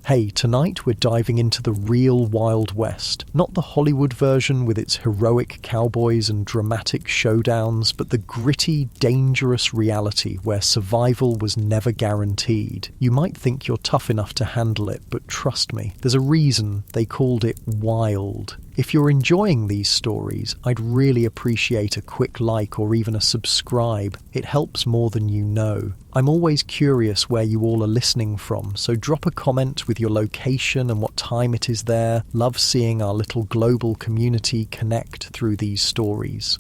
Hey, tonight we're diving into the real Wild West. Not the Hollywood version with its heroic cowboys and dramatic showdowns, but the gritty, dangerous reality where survival was never guaranteed. You might think you're tough enough to handle it, but trust me, there's a reason they called it wild. If you're enjoying these stories, I'd really appreciate a quick like or even a subscribe. It helps more than you know. I'm always curious where you all are listening from, so drop a comment with your location and what time it is there. Love seeing our little global community connect through these stories.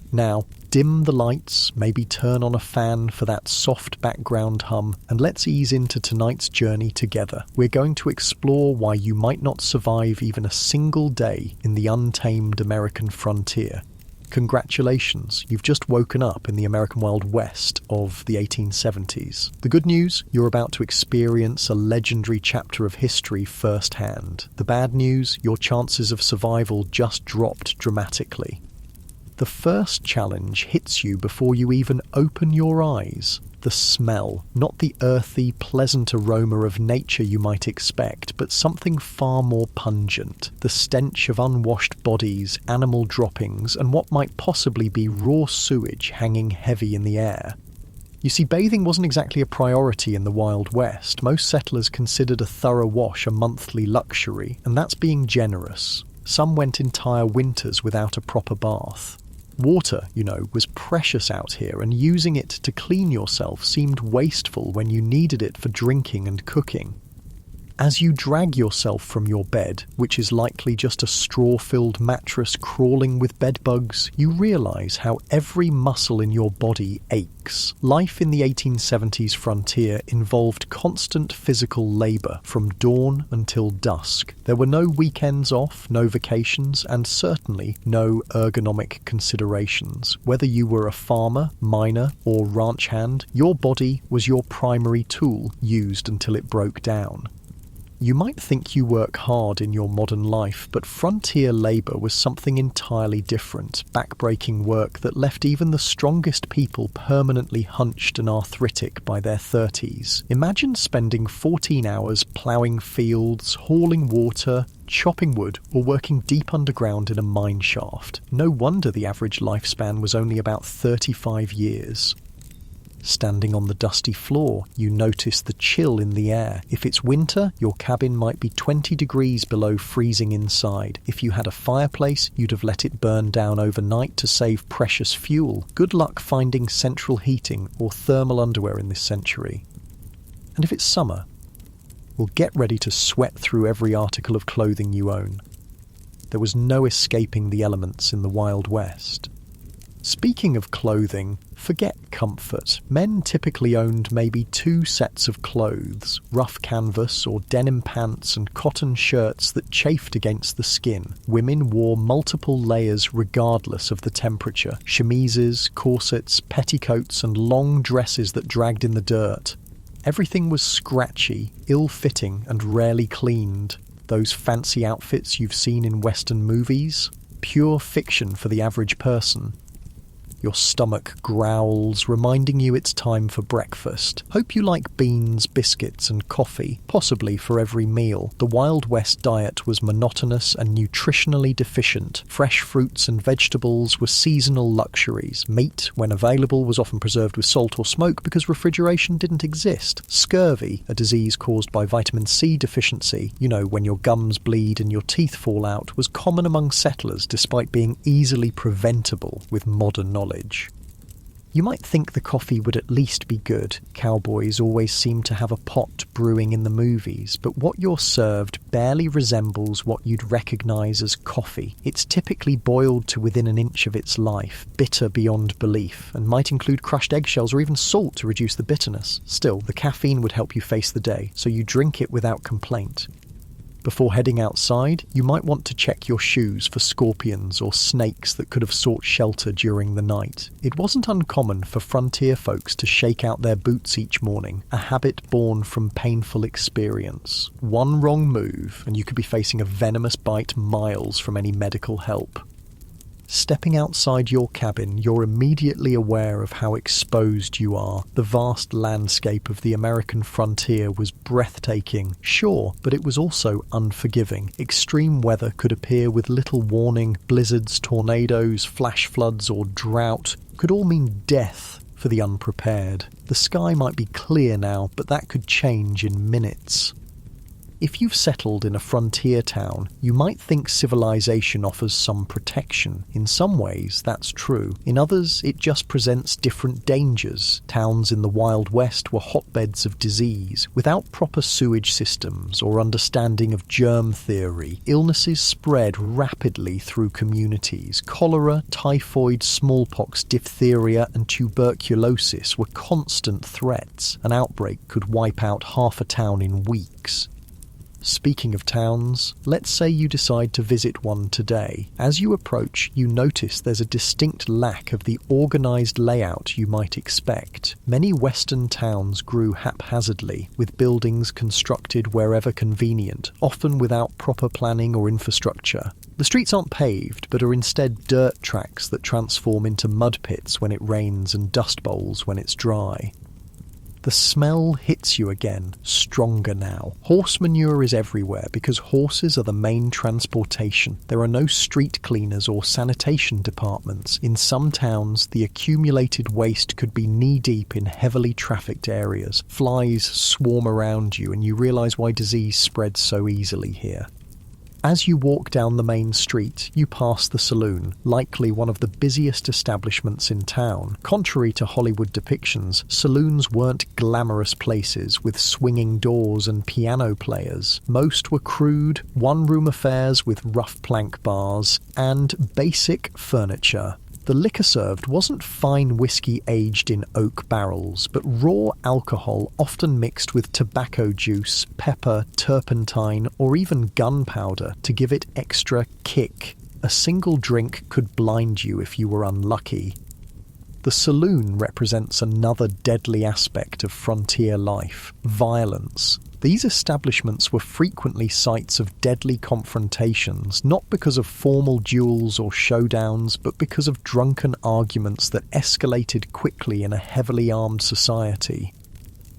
Now, dim the lights, maybe turn on a fan for that soft background hum, and let's ease into tonight's journey together. We're going to explore why you might not survive even a single day in the untamed American frontier. Congratulations, you've just woken up in the American Wild West of the 1870s. The good news, you're about to experience a legendary chapter of history firsthand. The bad news, your chances of survival just dropped dramatically. The first challenge hits you before you even open your eyes. The smell, not the earthy, pleasant aroma of nature you might expect, but something far more pungent. The stench of unwashed bodies, animal droppings, and what might possibly be raw sewage hanging heavy in the air. You see, bathing wasn't exactly a priority in the Wild West. Most settlers considered a thorough wash a monthly luxury, and that's being generous. Some went entire winters without a proper bath. Water, was precious out here, and using it to clean yourself seemed wasteful when you needed it for drinking and cooking. As you drag yourself from your bed, which is likely just a straw-filled mattress crawling with bedbugs, you realise how every muscle in your body aches. Life in the 1870s frontier involved constant physical labour from dawn until dusk. There were no weekends off, no vacations, and certainly no ergonomic considerations. Whether you were a farmer, miner, or ranch hand, your body was your primary tool, used until it broke down. You might think you work hard in your modern life, but frontier labour was something entirely different, backbreaking work that left even the strongest people permanently hunched and arthritic by their 30s. Imagine spending 14 hours ploughing fields, hauling water, chopping wood, or working deep underground in a mine shaft. No wonder the average lifespan was only about 35 years. Standing on the dusty floor, you notice the chill in the air. If it's winter, your cabin might be 20 degrees below freezing inside. If you had a fireplace, you'd have let it burn down overnight to save precious fuel. Good luck finding central heating or thermal underwear in this century. And if it's summer, well, get ready to sweat through every article of clothing you own. There was no escaping the elements in the Wild West. Speaking of clothing, forget comfort. Men typically owned maybe 2 sets of clothes, rough canvas or denim pants and cotton shirts that chafed against the skin. Women wore multiple layers regardless of the temperature, chemises, corsets, petticoats and long dresses that dragged in the dirt. Everything was scratchy, ill-fitting and rarely cleaned. Those fancy outfits you've seen in Western movies? Pure fiction for the average person. Your stomach growls, reminding you it's time for breakfast. Hope you like beans, biscuits and coffee, possibly for every meal. The Wild West diet was monotonous and nutritionally deficient. Fresh fruits and vegetables were seasonal luxuries. Meat, when available, was often preserved with salt or smoke because refrigeration didn't exist. Scurvy, a disease caused by vitamin C deficiency, when your gums bleed and your teeth fall out, was common among settlers despite being easily preventable with modern knowledge. You might think the coffee would at least be good. Cowboys always seem to have a pot brewing in the movies, but what you're served barely resembles what you'd recognise as coffee. It's typically boiled to within an inch of its life, bitter beyond belief, and might include crushed eggshells or even salt to reduce the bitterness. Still, the caffeine would help you face the day, so you drink it without complaint. Before heading outside, you might want to check your shoes for scorpions or snakes that could have sought shelter during the night. It wasn't uncommon for frontier folks to shake out their boots each morning, a habit born from painful experience. One wrong move, and you could be facing a venomous bite miles from any medical help. Stepping outside your cabin, you're immediately aware of how exposed you are. The vast landscape of the American frontier was breathtaking, sure, but it was also unforgiving. Extreme weather could appear with little warning. Blizzards, tornadoes, flash floods, or drought could all mean death for the unprepared. The sky might be clear now, but that could change in minutes. If you've settled in a frontier town, you might think civilization offers some protection. In some ways, that's true. In others, it just presents different dangers. Towns in the Wild West were hotbeds of disease. Without proper sewage systems or understanding of germ theory, illnesses spread rapidly through communities. Cholera, typhoid, smallpox, diphtheria, and tuberculosis were constant threats. An outbreak could wipe out half a town in weeks. Speaking of towns, let's say you decide to visit one today. As you approach, you notice there's a distinct lack of the organised layout you might expect. Many Western towns grew haphazardly, with buildings constructed wherever convenient, often without proper planning or infrastructure. The streets aren't paved, but are instead dirt tracks that transform into mud pits when it rains and dust bowls when it's dry. The smell hits you again, stronger now. Horse manure is everywhere because horses are the main transportation. There are no street cleaners or sanitation departments. In some towns, the accumulated waste could be knee-deep in heavily trafficked areas. Flies swarm around you and you realise why disease spreads so easily here. As you walk down the main street, you pass the saloon, likely one of the busiest establishments in town. Contrary to Hollywood depictions, saloons weren't glamorous places with swinging doors and piano players. Most were crude, one-room affairs with rough plank bars and basic furniture. The liquor served wasn't fine whiskey aged in oak barrels, but raw alcohol often mixed with tobacco juice, pepper, turpentine, or even gunpowder to give it extra kick. A single drink could blind you if you were unlucky. The saloon represents another deadly aspect of frontier life: violence. These establishments were frequently sites of deadly confrontations, not because of formal duels or showdowns, but because of drunken arguments that escalated quickly in a heavily armed society.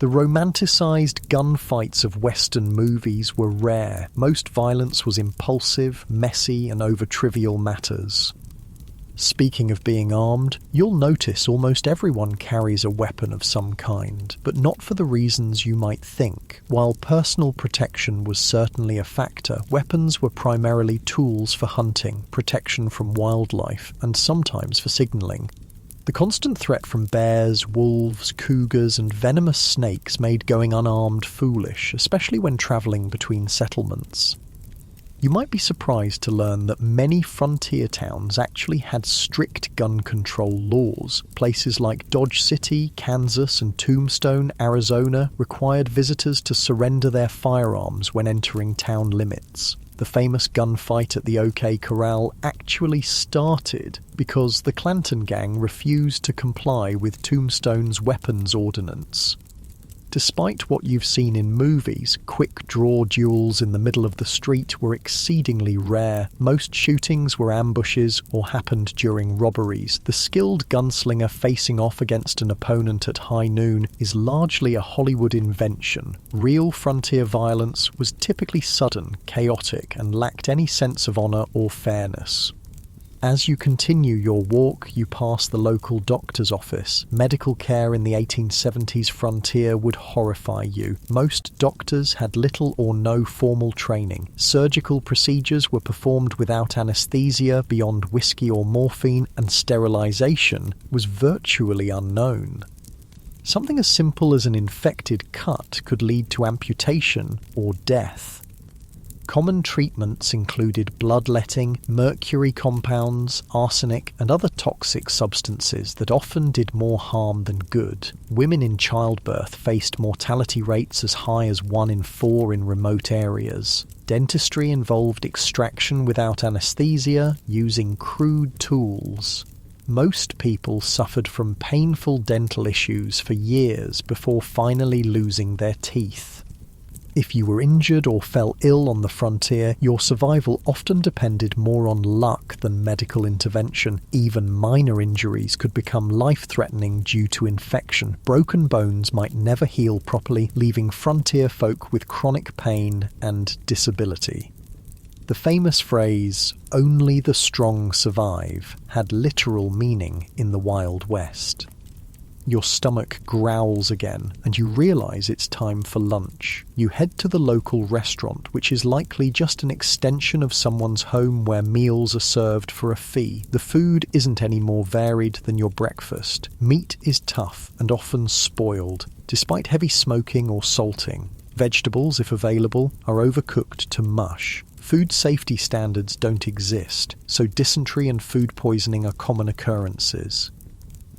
The romanticised gunfights of Western movies were rare. Most violence was impulsive, messy, and over trivial matters. Speaking of being armed, you'll notice almost everyone carries a weapon of some kind, but not for the reasons you might think. While personal protection was certainly a factor, weapons were primarily tools for hunting, protection from wildlife, and sometimes for signalling. The constant threat from bears, wolves, cougars, and venomous snakes made going unarmed foolish, especially when travelling between settlements. You might be surprised to learn that many frontier towns actually had strict gun control laws. Places like Dodge City, Kansas, and Tombstone, Arizona, required visitors to surrender their firearms when entering town limits. The famous gunfight at the OK Corral actually started because the Clanton gang refused to comply with Tombstone's weapons ordinance. Despite what you've seen in movies, quick-draw duels in the middle of the street were exceedingly rare. Most shootings were ambushes or happened during robberies. The skilled gunslinger facing off against an opponent at high noon is largely a Hollywood invention. Real frontier violence was typically sudden, chaotic, and lacked any sense of honour or fairness. As you continue your walk, you pass the local doctor's office. Medical care in the 1870s frontier would horrify you. Most doctors had little or no formal training. Surgical procedures were performed without anaesthesia beyond whiskey or morphine, and sterilisation was virtually unknown. Something as simple as an infected cut could lead to amputation or death. Common treatments included bloodletting, mercury compounds, arsenic, and other toxic substances that often did more harm than good. Women in childbirth faced mortality rates as high as 1 in 4 in remote areas. Dentistry involved extraction without anesthesia, using crude tools. Most people suffered from painful dental issues for years before finally losing their teeth. If you were injured or fell ill on the frontier, your survival often depended more on luck than medical intervention. Even minor injuries could become life-threatening due to infection. Broken bones might never heal properly, leaving frontier folk with chronic pain and disability. The famous phrase, "only the strong survive," had literal meaning in the Wild West. Your stomach growls again, and you realise it's time for lunch. You head to the local restaurant, which is likely just an extension of someone's home where meals are served for a fee. The food isn't any more varied than your breakfast. Meat is tough and often spoiled, despite heavy smoking or salting. Vegetables, if available, are overcooked to mush. Food safety standards don't exist, so dysentery and food poisoning are common occurrences.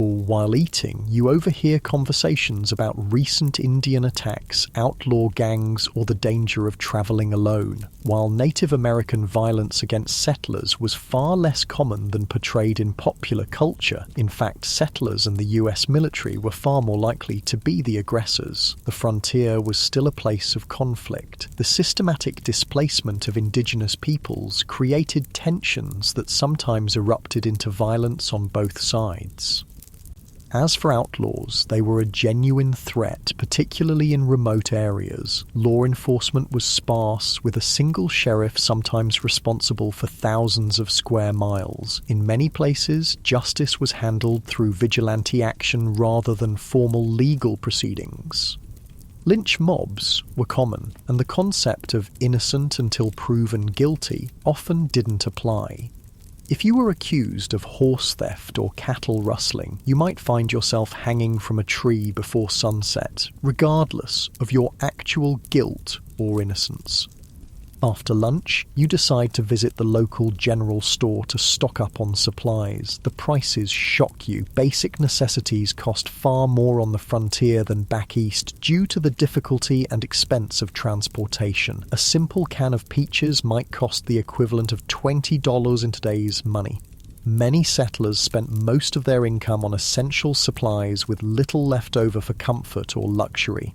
While eating, you overhear conversations about recent Indian attacks, outlaw gangs, or the danger of travelling alone. While Native American violence against settlers was far less common than portrayed in popular culture, in fact, settlers and the US military were far more likely to be the aggressors. The frontier was still a place of conflict. The systematic displacement of indigenous peoples created tensions that sometimes erupted into violence on both sides. As for outlaws, they were a genuine threat, particularly in remote areas. Law enforcement was sparse, with a single sheriff sometimes responsible for thousands of square miles. In many places, justice was handled through vigilante action rather than formal legal proceedings. Lynch mobs were common, and the concept of innocent until proven guilty often didn't apply. If you were accused of horse theft or cattle rustling, you might find yourself hanging from a tree before sunset, regardless of your actual guilt or innocence. After lunch, you decide to visit the local general store to stock up on supplies. The prices shock you. Basic necessities cost far more on the frontier than back east due to the difficulty and expense of transportation. A simple can of peaches might cost the equivalent of $20 in today's money. Many settlers spent most of their income on essential supplies with little left over for comfort or luxury.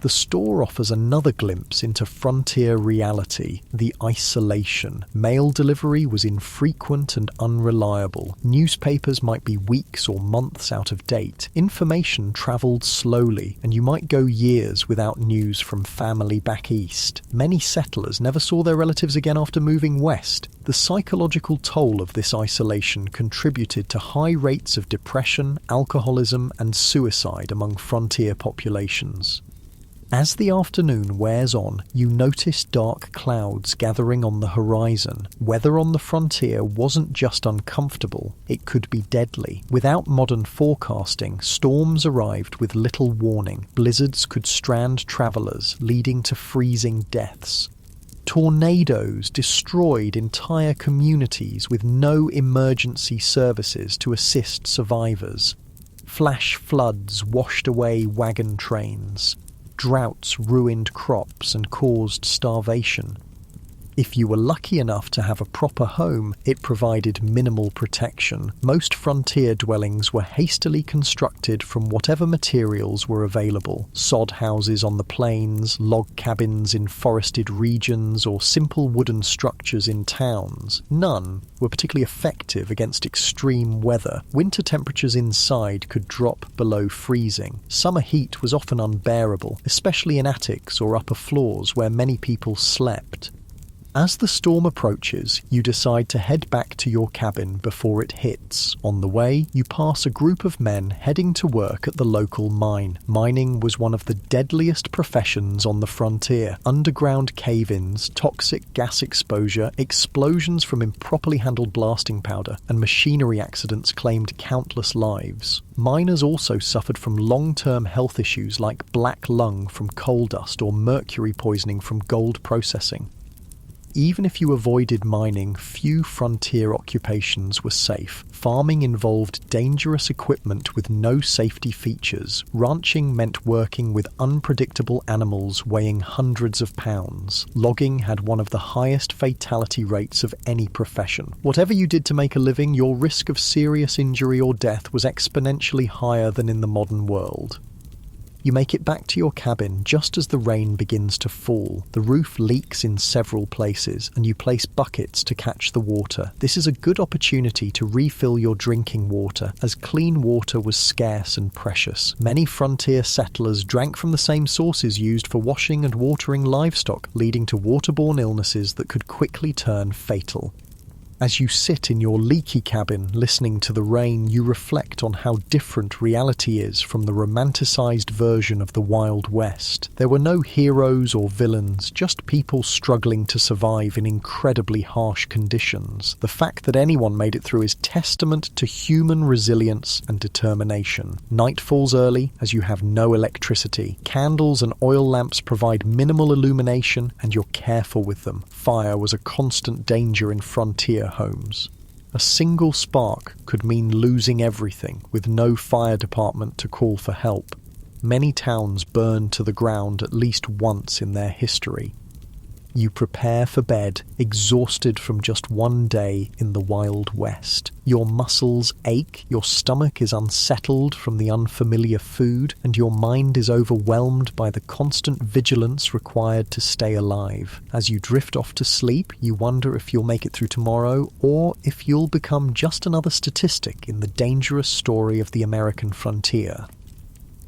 The store offers another glimpse into frontier reality, the isolation. Mail delivery was infrequent and unreliable. Newspapers might be weeks or months out of date. Information travelled slowly, and you might go years without news from family back east. Many settlers never saw their relatives again after moving west. The psychological toll of this isolation contributed to high rates of depression, alcoholism, and suicide among frontier populations. As the afternoon wears on, you notice dark clouds gathering on the horizon. Weather on the frontier wasn't just uncomfortable, it could be deadly. Without modern forecasting, storms arrived with little warning. Blizzards could strand travellers, leading to freezing deaths. Tornadoes destroyed entire communities with no emergency services to assist survivors. Flash floods washed away wagon trains. Droughts ruined crops and caused starvation. If you were lucky enough to have a proper home, it provided minimal protection. Most frontier dwellings were hastily constructed from whatever materials were available. Sod houses on the plains, log cabins in forested regions, or simple wooden structures in towns. None were particularly effective against extreme weather. Winter temperatures inside could drop below freezing. Summer heat was often unbearable, especially in attics or upper floors where many people slept. As the storm approaches, you decide to head back to your cabin before it hits. On the way, you pass a group of men heading to work at the local mine. Mining was one of the deadliest professions on the frontier. Underground cave-ins, toxic gas exposure, explosions from improperly handled blasting powder, and machinery accidents claimed countless lives. Miners also suffered from long-term health issues like black lung from coal dust or mercury poisoning from gold processing. Even if you avoided mining, few frontier occupations were safe. Farming involved dangerous equipment with no safety features. Ranching meant working with unpredictable animals weighing hundreds of pounds. Logging had one of the highest fatality rates of any profession. Whatever you did to make a living, your risk of serious injury or death was exponentially higher than in the modern world. You make it back to your cabin just as the rain begins to fall. The roof leaks in several places, and you place buckets to catch the water. This is a good opportunity to refill your drinking water, as clean water was scarce and precious. Many frontier settlers drank from the same sources used for washing and watering livestock, leading to waterborne illnesses that could quickly turn fatal. As you sit in your leaky cabin listening to the rain, you reflect on how different reality is from the romanticized version of the Wild West. There were no heroes or villains, just people struggling to survive in incredibly harsh conditions. The fact that anyone made it through is testament to human resilience and determination. Night falls early as you have no electricity. Candles and oil lamps provide minimal illumination, and you're careful with them. Fire was a constant danger in frontier homes. A single spark could mean losing everything, with no fire department to call for help. Many towns burned to the ground at least once in their history. You prepare for bed, exhausted from just one day in the Wild West. Your muscles ache, your stomach is unsettled from the unfamiliar food, and your mind is overwhelmed by the constant vigilance required to stay alive. As you drift off to sleep, you wonder if you'll make it through tomorrow, or if you'll become just another statistic in the dangerous story of the American frontier.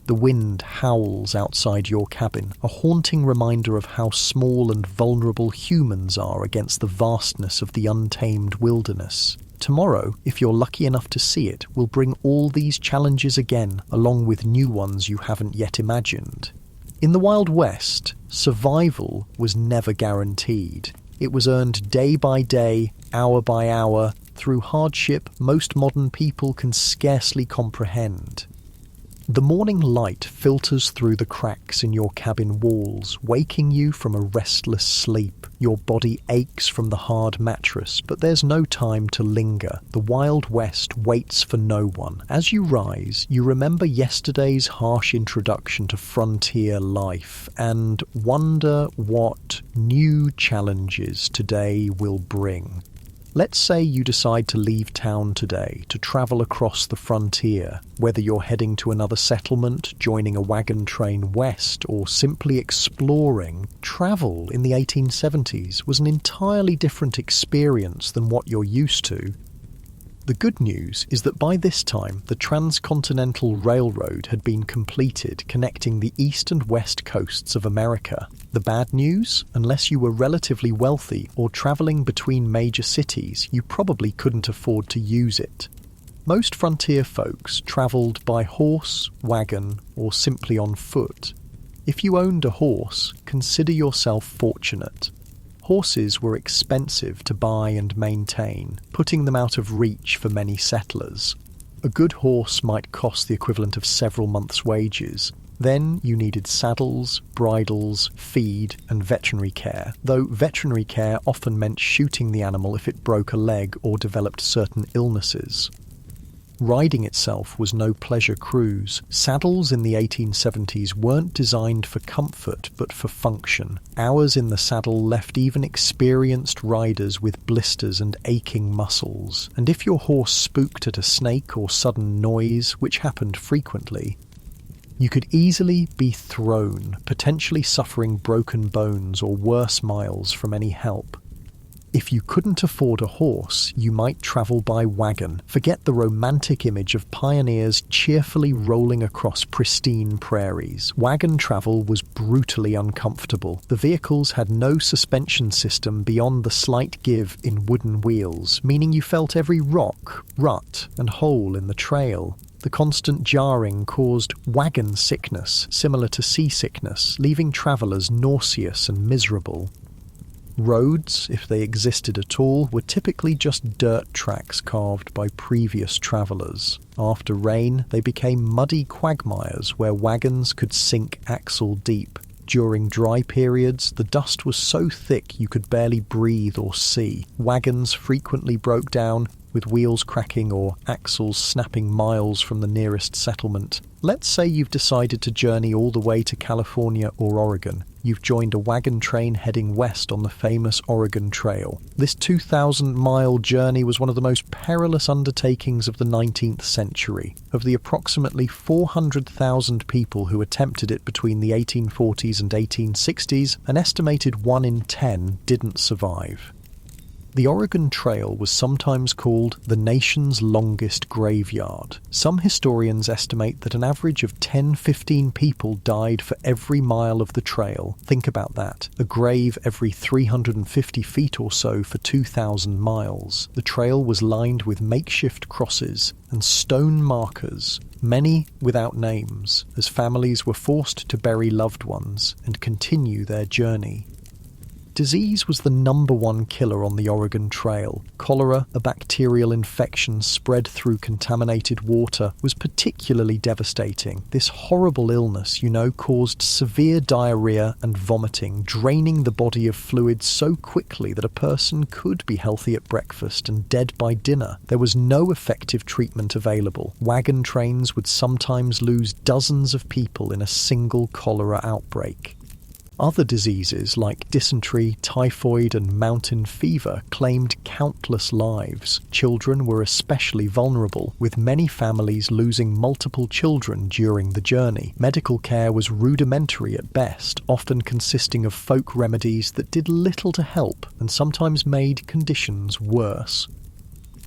The wind howls outside your cabin, a haunting reminder of how small and vulnerable humans are against the vastness of the untamed wilderness. Tomorrow, if you're lucky enough to see it, will bring all these challenges again, along with new ones you haven't yet imagined. In the Wild West, survival was never guaranteed. It was earned day by day, hour by hour, through hardship most modern people can scarcely comprehend. The morning light filters through the cracks in your cabin walls, waking you from a restless sleep. Your body aches from the hard mattress, but there's no time to linger. The Wild West waits for no one. As you rise, you remember yesterday's harsh introduction to frontier life and wonder what new challenges today will bring. Let's say you decide to leave town today to travel across the frontier. Whether you're heading to another settlement, joining a wagon train west, or simply exploring, travel in the 1870s was an entirely different experience than what you're used to. The good news is that by this time, the Transcontinental Railroad had been completed, connecting the east and west coasts of America. The bad news? Unless you were relatively wealthy or travelling between major cities, you probably couldn't afford to use it. Most frontier folks travelled by horse, wagon, or simply on foot. If you owned a horse, consider yourself fortunate. Horses were expensive to buy and maintain, putting them out of reach for many settlers. A good horse might cost the equivalent of several months' wages. Then you needed saddles, bridles, feed, and veterinary care, though veterinary care often meant shooting the animal if it broke a leg or developed certain illnesses. Riding itself was no pleasure cruise. Saddles in the 1870s weren't designed for comfort, but for function. Hours in the saddle left even experienced riders with blisters and aching muscles. And if your horse spooked at a snake or sudden noise, which happened frequently, you could easily be thrown, potentially suffering broken bones or worse miles from any help. If you couldn't afford a horse, you might travel by wagon. Forget the romantic image of pioneers cheerfully rolling across pristine prairies. Wagon travel was brutally uncomfortable. The vehicles had no suspension system beyond the slight give in wooden wheels, meaning you felt every rock, rut, and hole in the trail. The constant jarring caused wagon sickness, similar to seasickness, leaving travellers nauseous and miserable. Roads, if they existed at all, were typically just dirt tracks carved by previous travellers. After rain, they became muddy quagmires where wagons could sink axle deep. During dry periods, the dust was so thick you could barely breathe or see. Wagons frequently broke down, with wheels cracking or axles snapping miles from the nearest settlement. Let's say you've decided to journey all the way to California or Oregon. You've joined a wagon train heading west on the famous Oregon Trail. This 2,000-mile journey was one of the most perilous undertakings of the 19th century. Of the approximately 400,000 people who attempted it between the 1840s and 1860s, an estimated 1 in 10 didn't survive. The Oregon Trail was sometimes called the nation's longest graveyard. Some historians estimate that an average of 10-15 people died for every mile of the trail. Think about that. A grave every 350 feet or so for 2,000 miles. The trail was lined with makeshift crosses and stone markers, many without names, as families were forced to bury loved ones and continue their journey. Disease was the #1 killer on the Oregon Trail. Cholera, a bacterial infection spread through contaminated water, was particularly devastating. This horrible illness, caused severe diarrhea and vomiting, draining the body of fluids so quickly that a person could be healthy at breakfast and dead by dinner. There was no effective treatment available. Wagon trains would sometimes lose dozens of people in a single cholera outbreak. Other diseases like dysentery, typhoid, and mountain fever claimed countless lives. Children were especially vulnerable, with many families losing multiple children during the journey. Medical care was rudimentary at best, often consisting of folk remedies that did little to help and sometimes made conditions worse.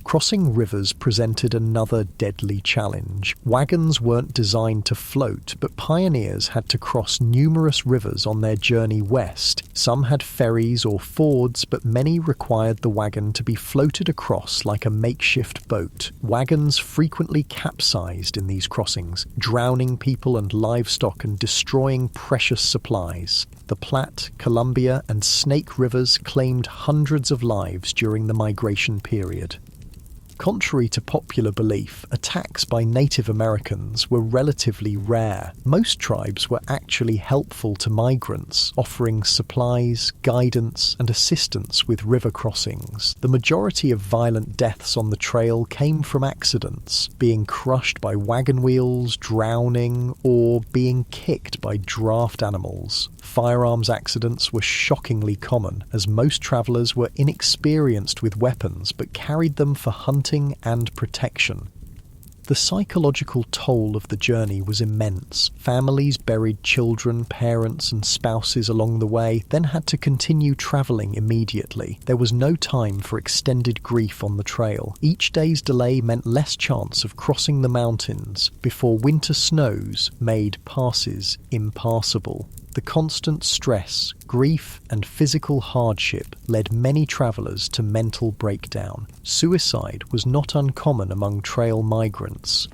Crossing rivers presented another deadly challenge. Wagons weren't designed to float, but pioneers had to cross numerous rivers on their journey west. Some had ferries or fords, but many required the wagon to be floated across like a makeshift boat. Wagons frequently capsized in these crossings, drowning people and livestock and destroying precious supplies. The Platte, Columbia, and Snake Rivers claimed hundreds of lives during the migration period. Contrary to popular belief, attacks by Native Americans were relatively rare. Most tribes were actually helpful to migrants, offering supplies, guidance, and assistance with river crossings. The majority of violent deaths on the trail came from accidents, being crushed by wagon wheels, drowning, or being kicked by draft animals. Firearms accidents were shockingly common, as most travelers were inexperienced with weapons but carried them for hunting and protection. The psychological toll of the journey was immense. Families buried children, parents, and spouses along the way, then had to continue travelling immediately. There was no time for extended grief on the trail. Each day's delay meant less chance of crossing the mountains before winter snows made passes impassable. The constant stress, grief, and physical hardship led many travellers to mental breakdown. Suicide was not uncommon among trail migrants.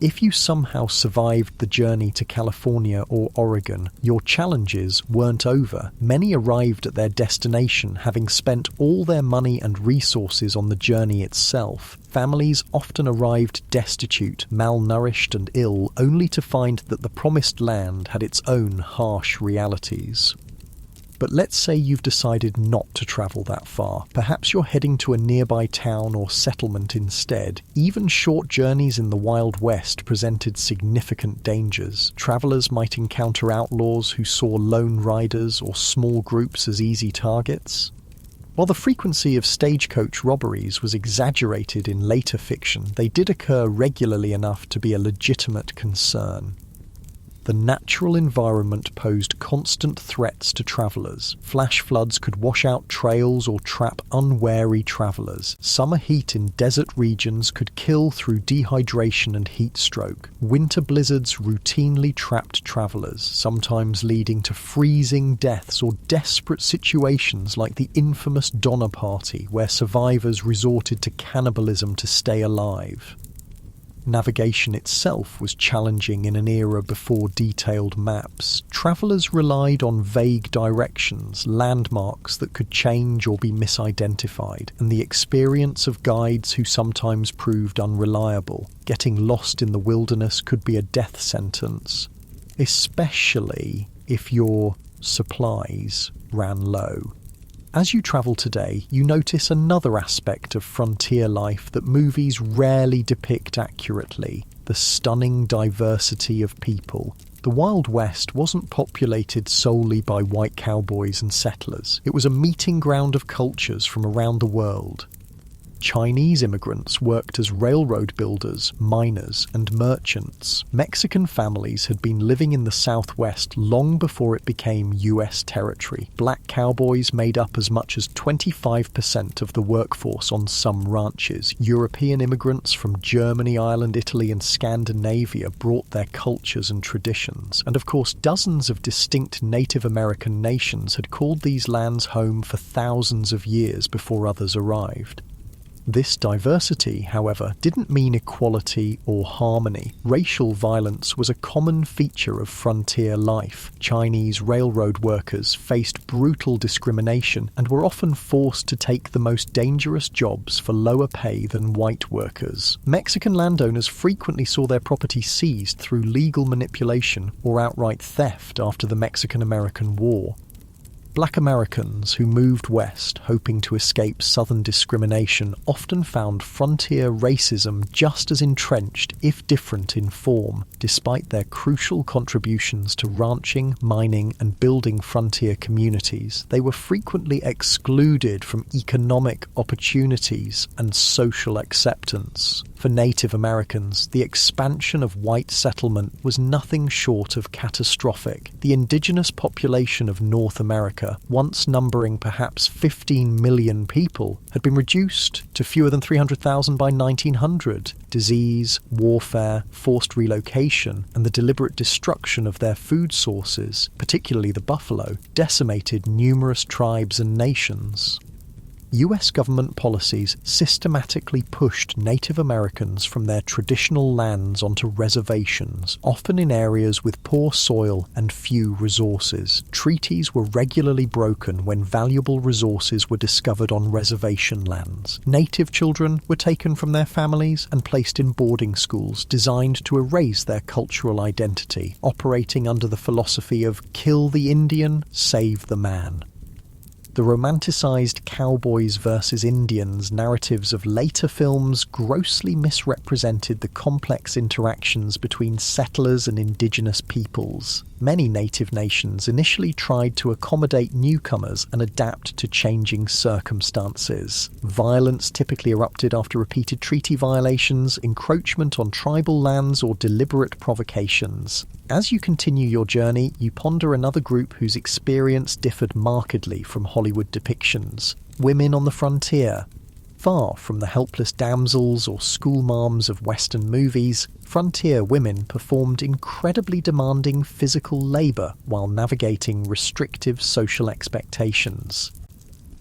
If you somehow survived the journey to California or Oregon, your challenges weren't over. Many arrived at their destination having spent all their money and resources on the journey itself. Families often arrived destitute, malnourished, and ill, only to find that the promised land had its own harsh realities. But let's say you've decided not to travel that far. Perhaps you're heading to a nearby town or settlement instead. Even short journeys in the Wild West presented significant dangers. Travelers might encounter outlaws who saw lone riders or small groups as easy targets. While the frequency of stagecoach robberies was exaggerated in later fiction, they did occur regularly enough to be a legitimate concern. The natural environment posed constant threats to travellers. Flash floods could wash out trails or trap unwary travellers. Summer heat in desert regions could kill through dehydration and heat stroke. Winter blizzards routinely trapped travellers, sometimes leading to freezing deaths or desperate situations like the infamous Donner Party, where survivors resorted to cannibalism to stay alive. Navigation itself was challenging in an era before detailed maps. Travellers relied on vague directions, landmarks that could change or be misidentified, and the experience of guides who sometimes proved unreliable. Getting lost in the wilderness could be a death sentence, especially if your supplies ran low. As you travel today, you notice another aspect of frontier life that movies rarely depict accurately: the stunning diversity of people. The Wild West wasn't populated solely by white cowboys and settlers. It was a meeting ground of cultures from around the world. Chinese immigrants worked as railroad builders, miners, and merchants. Mexican families had been living in the Southwest long before it became US territory. Black cowboys made up as much as 25% of the workforce on some ranches. European immigrants from Germany, Ireland, Italy, and Scandinavia brought their cultures and traditions. And of course, dozens of distinct Native American nations had called these lands home for thousands of years before others arrived. This diversity, however, didn't mean equality or harmony. Racial violence was a common feature of frontier life. Chinese railroad workers faced brutal discrimination and were often forced to take the most dangerous jobs for lower pay than white workers. Mexican landowners frequently saw their property seized through legal manipulation or outright theft after the Mexican-American War. Black Americans who moved west hoping to escape Southern discrimination often found frontier racism just as entrenched, if different in form. Despite their crucial contributions to ranching, mining, and building frontier communities, they were frequently excluded from economic opportunities and social acceptance. For Native Americans, the expansion of white settlement was nothing short of catastrophic. The indigenous population of North America, once numbering perhaps 15 million people, had been reduced to fewer than 300,000 by 1900. Disease, warfare, forced relocation, and the deliberate destruction of their food sources, particularly the buffalo, decimated numerous tribes and nations. US government policies systematically pushed Native Americans from their traditional lands onto reservations, often in areas with poor soil and few resources. Treaties were regularly broken when valuable resources were discovered on reservation lands. Native children were taken from their families and placed in boarding schools designed to erase their cultural identity, operating under the philosophy of "kill the Indian, save the man." The romanticized cowboys versus Indians narratives of later films grossly misrepresented the complex interactions between settlers and indigenous peoples. Many native nations initially tried to accommodate newcomers and adapt to changing circumstances. Violence typically erupted after repeated treaty violations, encroachment on tribal lands, or deliberate provocations. As you continue your journey, you ponder another group whose experience differed markedly from Hollywood depictions: women on the frontier. Far from the helpless damsels or schoolmarms of Western movies, frontier women performed incredibly demanding physical labour while navigating restrictive social expectations.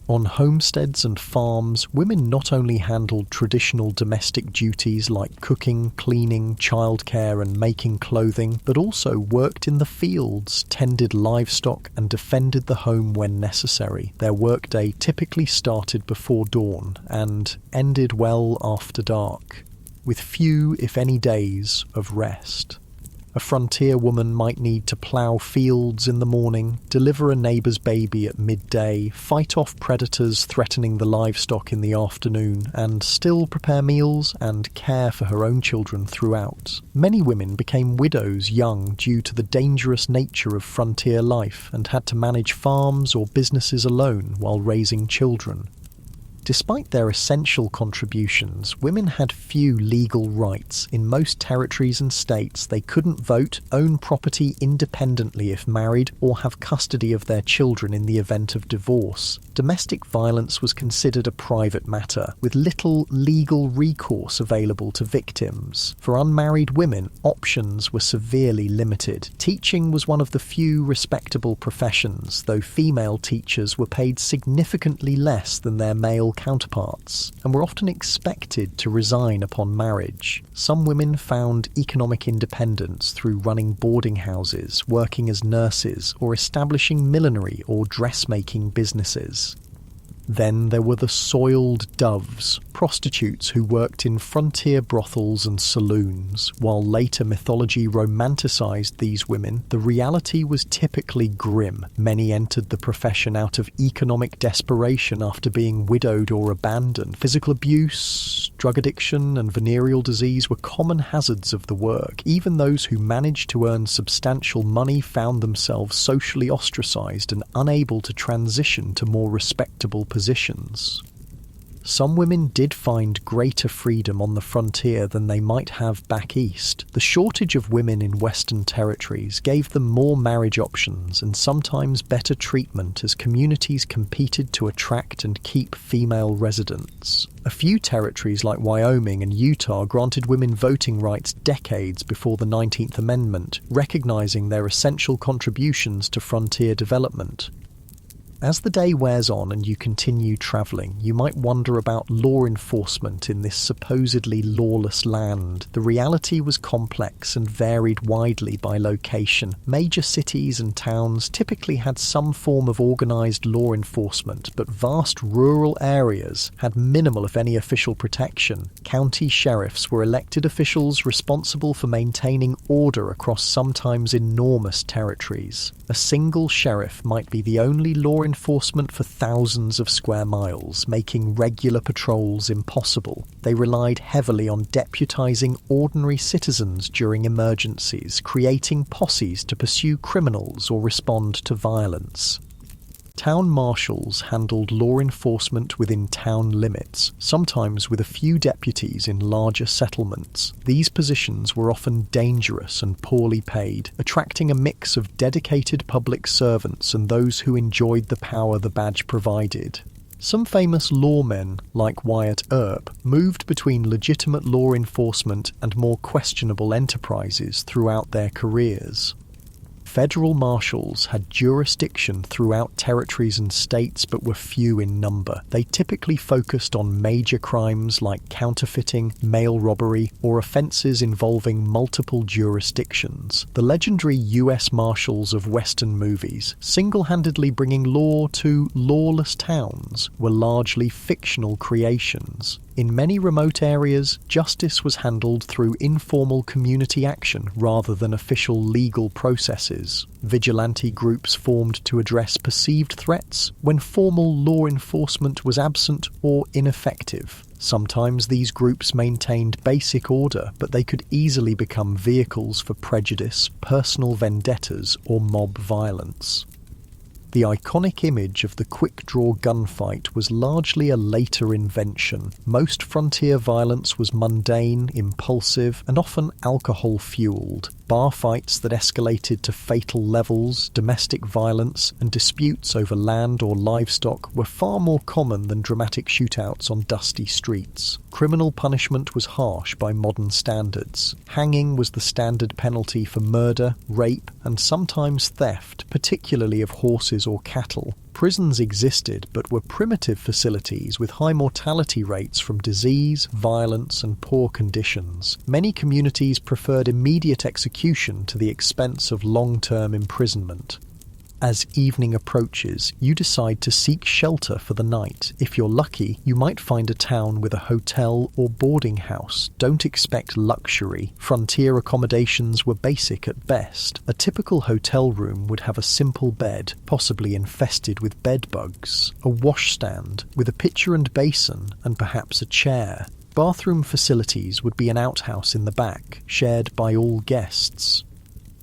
On homesteads and farms, women not only handled traditional domestic duties like cooking, cleaning, childcare, and making clothing, but also worked in the fields, tended livestock, and defended the home when necessary. Their workday typically started before dawn and ended well after dark, with few, if any, days of rest. A frontier woman might need to plough fields in the morning, deliver a neighbour's baby at midday, fight off predators threatening the livestock in the afternoon, and still prepare meals and care for her own children throughout. Many women became widows young due to the dangerous nature of frontier life and had to manage farms or businesses alone while raising children. Despite their essential contributions, women had few legal rights. In most territories and states, they couldn't vote, own property independently if married, or have custody of their children in the event of divorce. Domestic violence was considered a private matter, with little legal recourse available to victims. For unmarried women, options were severely limited. Teaching was one of the few respectable professions, though female teachers were paid significantly less than their male counterparts, and were often expected to resign upon marriage. Some women found economic independence through running boarding houses, working as nurses, or establishing millinery or dressmaking businesses. Then there were the soiled doves, prostitutes who worked in frontier brothels and saloons. While later mythology romanticized these women, the reality was typically grim. Many entered the profession out of economic desperation after being widowed or abandoned. Physical abuse, drug addiction, and venereal disease were common hazards of the work. Even those who managed to earn substantial money found themselves socially ostracized and unable to transition to more respectable positions. Some women did find greater freedom on the frontier than they might have back east. The shortage of women in Western territories gave them more marriage options and sometimes better treatment as communities competed to attract and keep female residents. A few territories like Wyoming and Utah granted women voting rights decades before the 19th Amendment, recognizing their essential contributions to frontier development. As the day wears on and you continue travelling, you might wonder about law enforcement in this supposedly lawless land. The reality was complex and varied widely by location. Major cities and towns typically had some form of organised law enforcement, but vast rural areas had minimal, if any, official protection. County sheriffs were elected officials responsible for maintaining order across sometimes enormous territories. A single sheriff might be the only law enforcement for thousands of square miles, making regular patrols impossible. They relied heavily on deputizing ordinary citizens during emergencies, creating posses to pursue criminals or respond to violence. Town marshals handled law enforcement within town limits, sometimes with a few deputies in larger settlements. These positions were often dangerous and poorly paid, attracting a mix of dedicated public servants and those who enjoyed the power the badge provided. Some famous lawmen, like Wyatt Earp, moved between legitimate law enforcement and more questionable enterprises throughout their careers. Federal marshals had jurisdiction throughout territories and states but were few in number. They typically focused on major crimes like counterfeiting, mail robbery, or offences involving multiple jurisdictions. The legendary US Marshals of Western movies, single-handedly bringing law to lawless towns, were largely fictional creations. In many remote areas, justice was handled through informal community action rather than official legal processes. Vigilante groups formed to address perceived threats when formal law enforcement was absent or ineffective. Sometimes these groups maintained basic order, but they could easily become vehicles for prejudice, personal vendettas, or mob violence. The iconic image of the quick-draw gunfight was largely a later invention. Most frontier violence was mundane, impulsive, and often alcohol-fueled. Bar fights that escalated to fatal levels, domestic violence, and disputes over land or livestock were far more common than dramatic shootouts on dusty streets. Criminal punishment was harsh by modern standards. Hanging was the standard penalty for murder, rape, and sometimes theft, particularly of horses or cattle. Prisons existed, but were primitive facilities with high mortality rates from disease, violence, and poor conditions. Many communities preferred immediate execution to the expense of long-term imprisonment. As evening approaches, you decide to seek shelter for the night. If you're lucky, you might find a town with a hotel or boarding house. Don't expect luxury. Frontier accommodations were basic at best. A typical hotel room would have a simple bed, possibly infested with bed bugs, a washstand with a pitcher and basin, and perhaps a chair. Bathroom facilities would be an outhouse in the back, shared by all guests.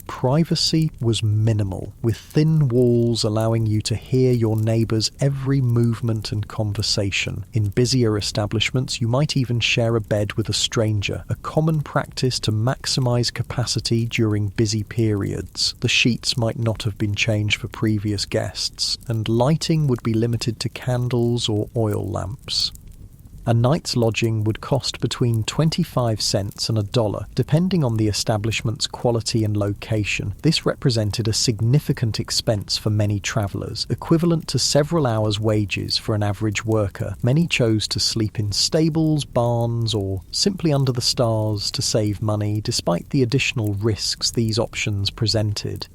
Privacy was minimal, with thin walls allowing you to hear your neighbours' every movement and conversation. In busier establishments, you might even share a bed with a stranger, a common practice to maximise capacity during busy periods. The sheets might not have been changed for previous guests, and lighting would be limited to candles or oil lamps. A night's lodging would cost between 25 cents and $1, depending on the establishment's quality and location. This represented a significant expense for many travellers, equivalent to several hours' wages for an average worker. Many chose to sleep in stables, barns, or simply under the stars to save money, despite the additional risks these options presented.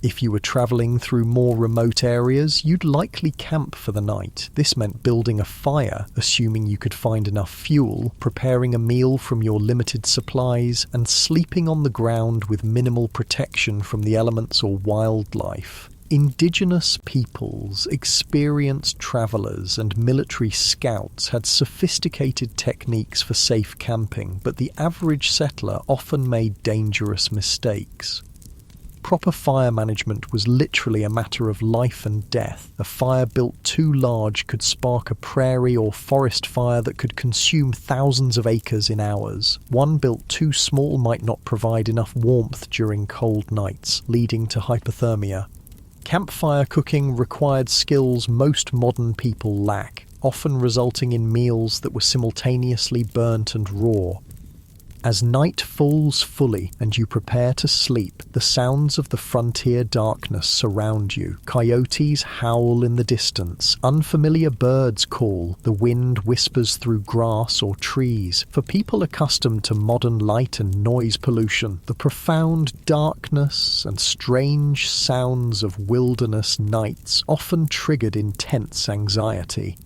If you were travelling through more remote areas, you'd likely camp for the night. This meant building a fire, assuming you could find enough fuel, preparing a meal from your limited supplies, and sleeping on the ground with minimal protection from the elements or wildlife. Indigenous peoples, experienced travellers, and military scouts had sophisticated techniques for safe camping, but the average settler often made dangerous mistakes. Proper fire management was literally a matter of life and death. A fire built too large could spark a prairie or forest fire that could consume thousands of acres in hours. One built too small might not provide enough warmth during cold nights, leading to hypothermia. Campfire cooking required skills most modern people lack, often resulting in meals that were simultaneously burnt and raw. As night falls fully and you prepare to sleep, the sounds of the frontier darkness surround you. Coyotes howl in the distance, unfamiliar birds call, the wind whispers through grass or trees. For people accustomed to modern light and noise pollution, the profound darkness and strange sounds of wilderness nights often triggered intense anxiety.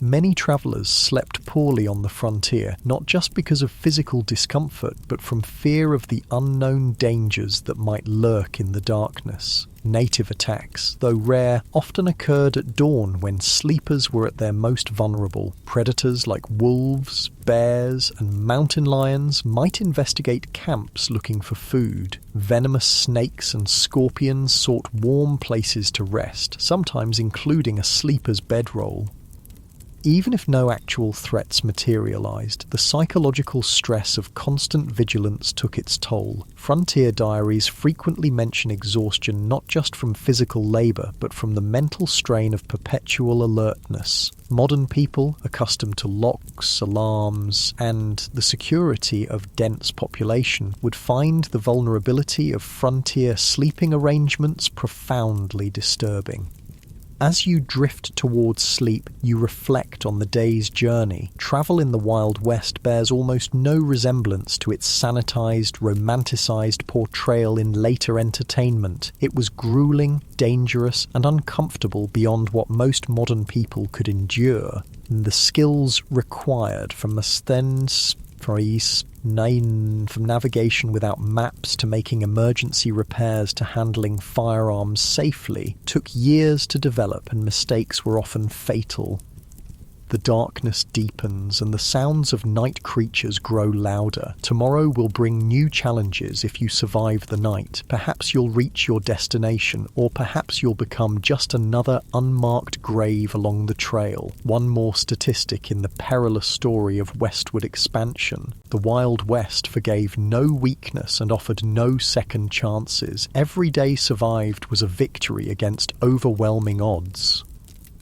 Many travellers slept poorly on the frontier, not just because of physical discomfort, but from fear of the unknown dangers that might lurk in the darkness. Native attacks, though rare, often occurred at dawn when sleepers were at their most vulnerable. Predators like wolves, bears, and mountain lions might investigate camps looking for food. Venomous snakes and scorpions sought warm places to rest, sometimes including a sleeper's bedroll. Even if no actual threats materialized, the psychological stress of constant vigilance took its toll. Frontier diaries frequently mention exhaustion not just from physical labor, but from the mental strain of perpetual alertness. Modern people, accustomed to locks, alarms, and the security of dense population, would find the vulnerability of frontier sleeping arrangements profoundly disturbing. As you drift towards sleep, you reflect on the day's journey. Travel in the Wild West bears almost no resemblance to its sanitized, romanticized portrayal in later entertainment. It was grueling, dangerous, and uncomfortable beyond what most modern people could endure. The skills required from from navigation without maps to making emergency repairs to handling firearms safely took years to develop, and mistakes were often fatal. The darkness deepens and the sounds of night creatures grow louder. Tomorrow will bring new challenges if you survive the night. Perhaps you'll reach your destination, or perhaps you'll become just another unmarked grave along the trail. One more statistic in the perilous story of westward expansion. The Wild West forgave no weakness and offered no second chances. Every day survived was a victory against overwhelming odds.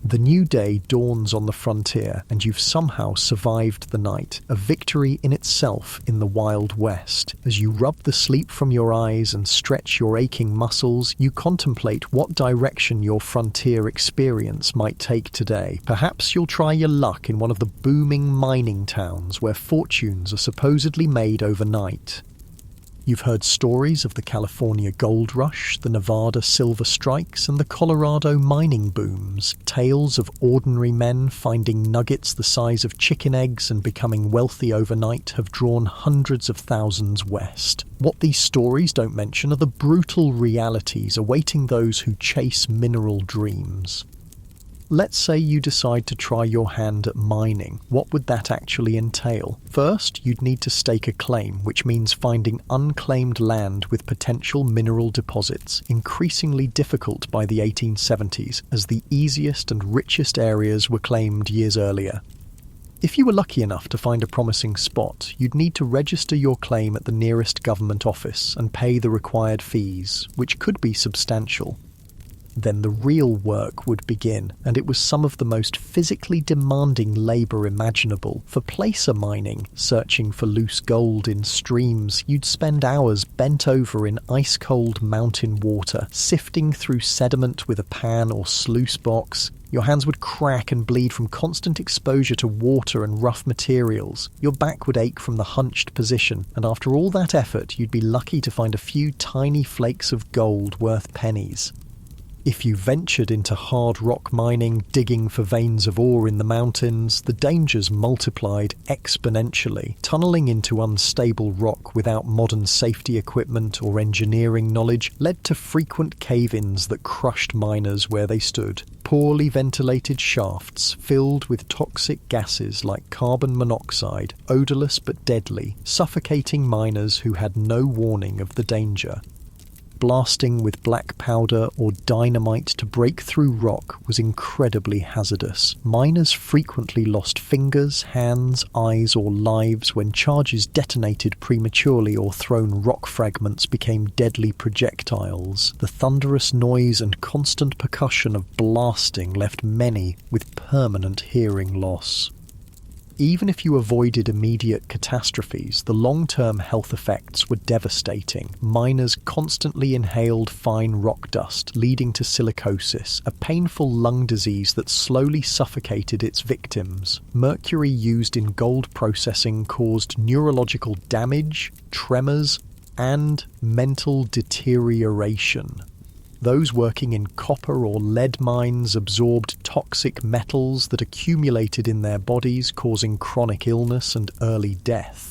The new day dawns on the frontier, and you've somehow survived the night, a victory in itself in the Wild West. As you rub the sleep from your eyes and stretch your aching muscles, you contemplate what direction your frontier experience might take today. Perhaps you'll try your luck in one of the booming mining towns where fortunes are supposedly made overnight. You've heard stories of the California gold rush, the Nevada silver strikes, and the Colorado mining booms. Tales of ordinary men finding nuggets the size of chicken eggs and becoming wealthy overnight have drawn hundreds of thousands west. What these stories don't mention are the brutal realities awaiting those who chase mineral dreams. Let's say you decide to try your hand at mining. What would that actually entail? First, you'd need to stake a claim, which means finding unclaimed land with potential mineral deposits, increasingly difficult by the 1870s, as the easiest and richest areas were claimed years earlier. If you were lucky enough to find a promising spot, you'd need to register your claim at the nearest government office and pay the required fees, which could be substantial. Then the real work would begin, and it was some of the most physically demanding labour imaginable. For placer mining, searching for loose gold in streams, you'd spend hours bent over in ice-cold mountain water, sifting through sediment with a pan or sluice box. Your hands would crack and bleed from constant exposure to water and rough materials. Your back would ache from the hunched position, and after all that effort, you'd be lucky to find a few tiny flakes of gold worth pennies. If you ventured into hard rock mining, digging for veins of ore in the mountains, the dangers multiplied exponentially. Tunneling into unstable rock without modern safety equipment or engineering knowledge led to frequent cave-ins that crushed miners where they stood. Poorly ventilated shafts filled with toxic gases like carbon monoxide, odourless but deadly, suffocating miners who had no warning of the danger. Blasting with black powder or dynamite to break through rock was incredibly hazardous. Miners frequently lost fingers, hands, eyes, or lives when charges detonated prematurely or thrown rock fragments became deadly projectiles. The thunderous noise and constant percussion of blasting left many with permanent hearing loss. Even if you avoided immediate catastrophes, the long-term health effects were devastating. Miners constantly inhaled fine rock dust, leading to silicosis, a painful lung disease that slowly suffocated its victims. Mercury used in gold processing caused neurological damage, tremors, and mental deterioration. Those working in copper or lead mines absorbed toxic metals that accumulated in their bodies, causing chronic illness and early death.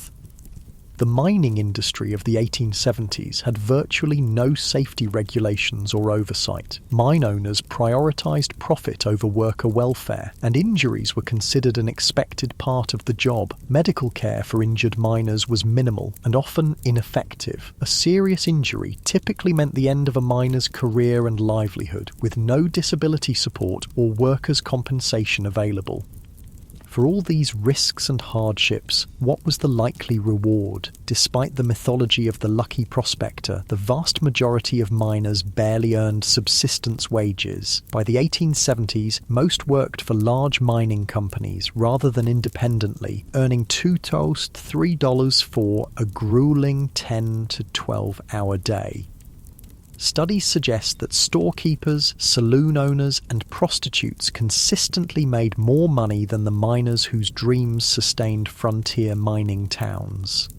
The mining industry of the 1870s had virtually no safety regulations or oversight. Mine owners prioritized profit over worker welfare, and injuries were considered an expected part of the job. Medical care for injured miners was minimal and often ineffective. A serious injury typically meant the end of a miner's career and livelihood, with no disability support or workers' compensation available. For all these risks and hardships, what was the likely reward? Despite the mythology of the lucky prospector, the vast majority of miners barely earned subsistence wages. By the 1870s, most worked for large mining companies rather than independently, earning $2 to $3 for a grueling 10 to 12-hour day. Studies suggest that storekeepers, saloon owners, and prostitutes consistently made more money than the miners whose dreams sustained frontier mining towns.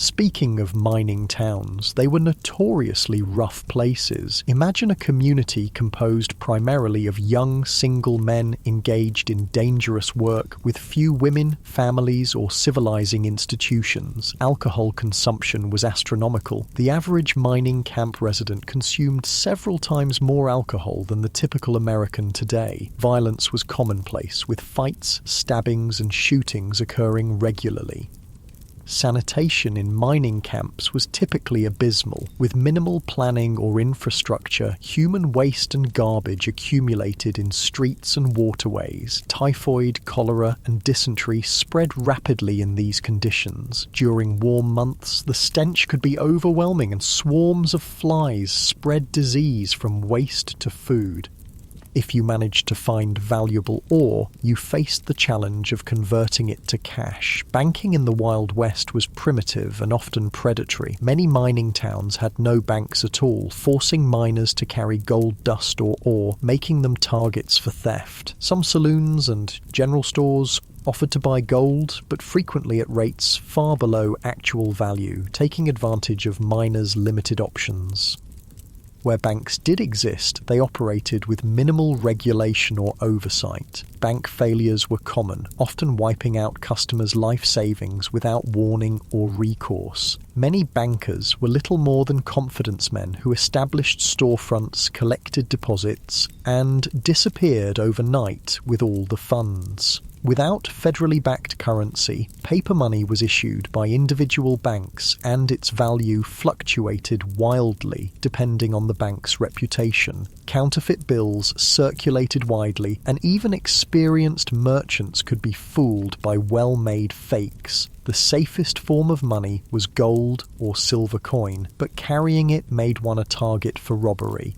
Speaking of mining towns, they were notoriously rough places. Imagine a community composed primarily of young, single men engaged in dangerous work with few women, families, or civilizing institutions. Alcohol consumption was astronomical. The average mining camp resident consumed several times more alcohol than the typical American today. Violence was commonplace, with fights, stabbings, and shootings occurring regularly. Sanitation in mining camps was typically abysmal. With minimal planning or infrastructure, human waste and garbage accumulated in streets and waterways. Typhoid, cholera, and dysentery spread rapidly in these conditions. During warm months, the stench could be overwhelming and swarms of flies spread disease from waste to food. If you managed to find valuable ore, you faced the challenge of converting it to cash. Banking in the Wild West was primitive and often predatory. Many mining towns had no banks at all, forcing miners to carry gold dust or ore, making them targets for theft. Some saloons and general stores offered to buy gold, but frequently at rates far below actual value, taking advantage of miners' limited options. Where banks did exist, they operated with minimal regulation or oversight. Bank failures were common, often wiping out customers' life savings without warning or recourse. Many bankers were little more than confidence men who established storefronts, collected deposits, and disappeared overnight with all the funds. Without federally backed currency, paper money was issued by individual banks and its value fluctuated wildly depending on the bank's reputation. Counterfeit bills circulated widely, and even experienced merchants could be fooled by well-made fakes. The safest form of money was gold or silver coin, but carrying it made one a target for robbery.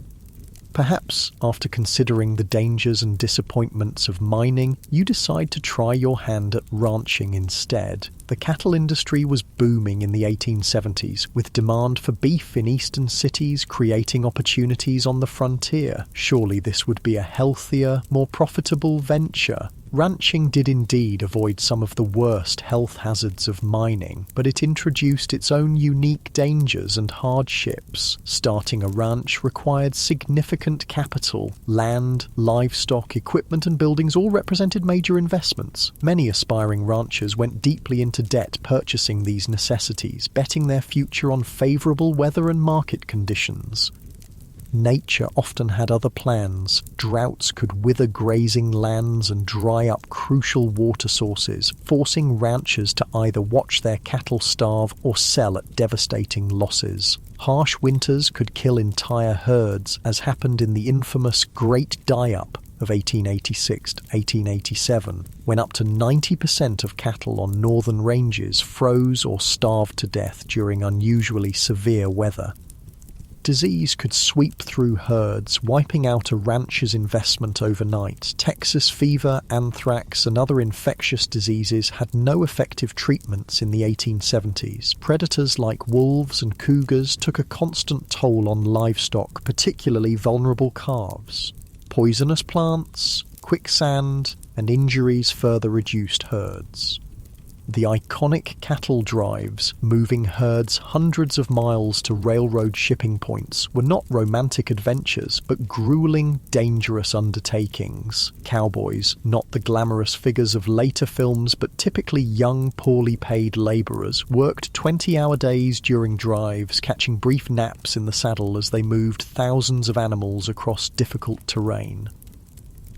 Perhaps, after considering the dangers and disappointments of mining, you decide to try your hand at ranching instead. The cattle industry was booming in the 1870s, with demand for beef in eastern cities creating opportunities on the frontier. Surely this would be a healthier, more profitable venture. Ranching did indeed avoid some of the worst health hazards of mining, but it introduced its own unique dangers and hardships. Starting a ranch required significant capital. Land, livestock, equipment and buildings all represented major investments. Many aspiring ranchers went deeply into debt purchasing these necessities, betting their future on favourable weather and market conditions. Nature often had other plans. Droughts could wither grazing lands and dry up crucial water sources, forcing ranchers to either watch their cattle starve or sell at devastating losses. Harsh winters could kill entire herds, as happened in the infamous Great Die-Up of 1886 to 1887, when up to 90% of cattle on northern ranges froze or starved to death during unusually severe weather. Disease could sweep through herds, wiping out a rancher's investment overnight. Texas fever, anthrax, and other infectious diseases had no effective treatments in the 1870s. Predators like wolves and cougars took a constant toll on livestock, particularly vulnerable calves. Poisonous plants, quicksand, and injuries further reduced herds. The iconic cattle drives, moving herds hundreds of miles to railroad shipping points, were not romantic adventures, but grueling, dangerous undertakings. Cowboys, not the glamorous figures of later films, but typically young, poorly paid labourers, worked 20-hour days during drives, catching brief naps in the saddle as they moved thousands of animals across difficult terrain.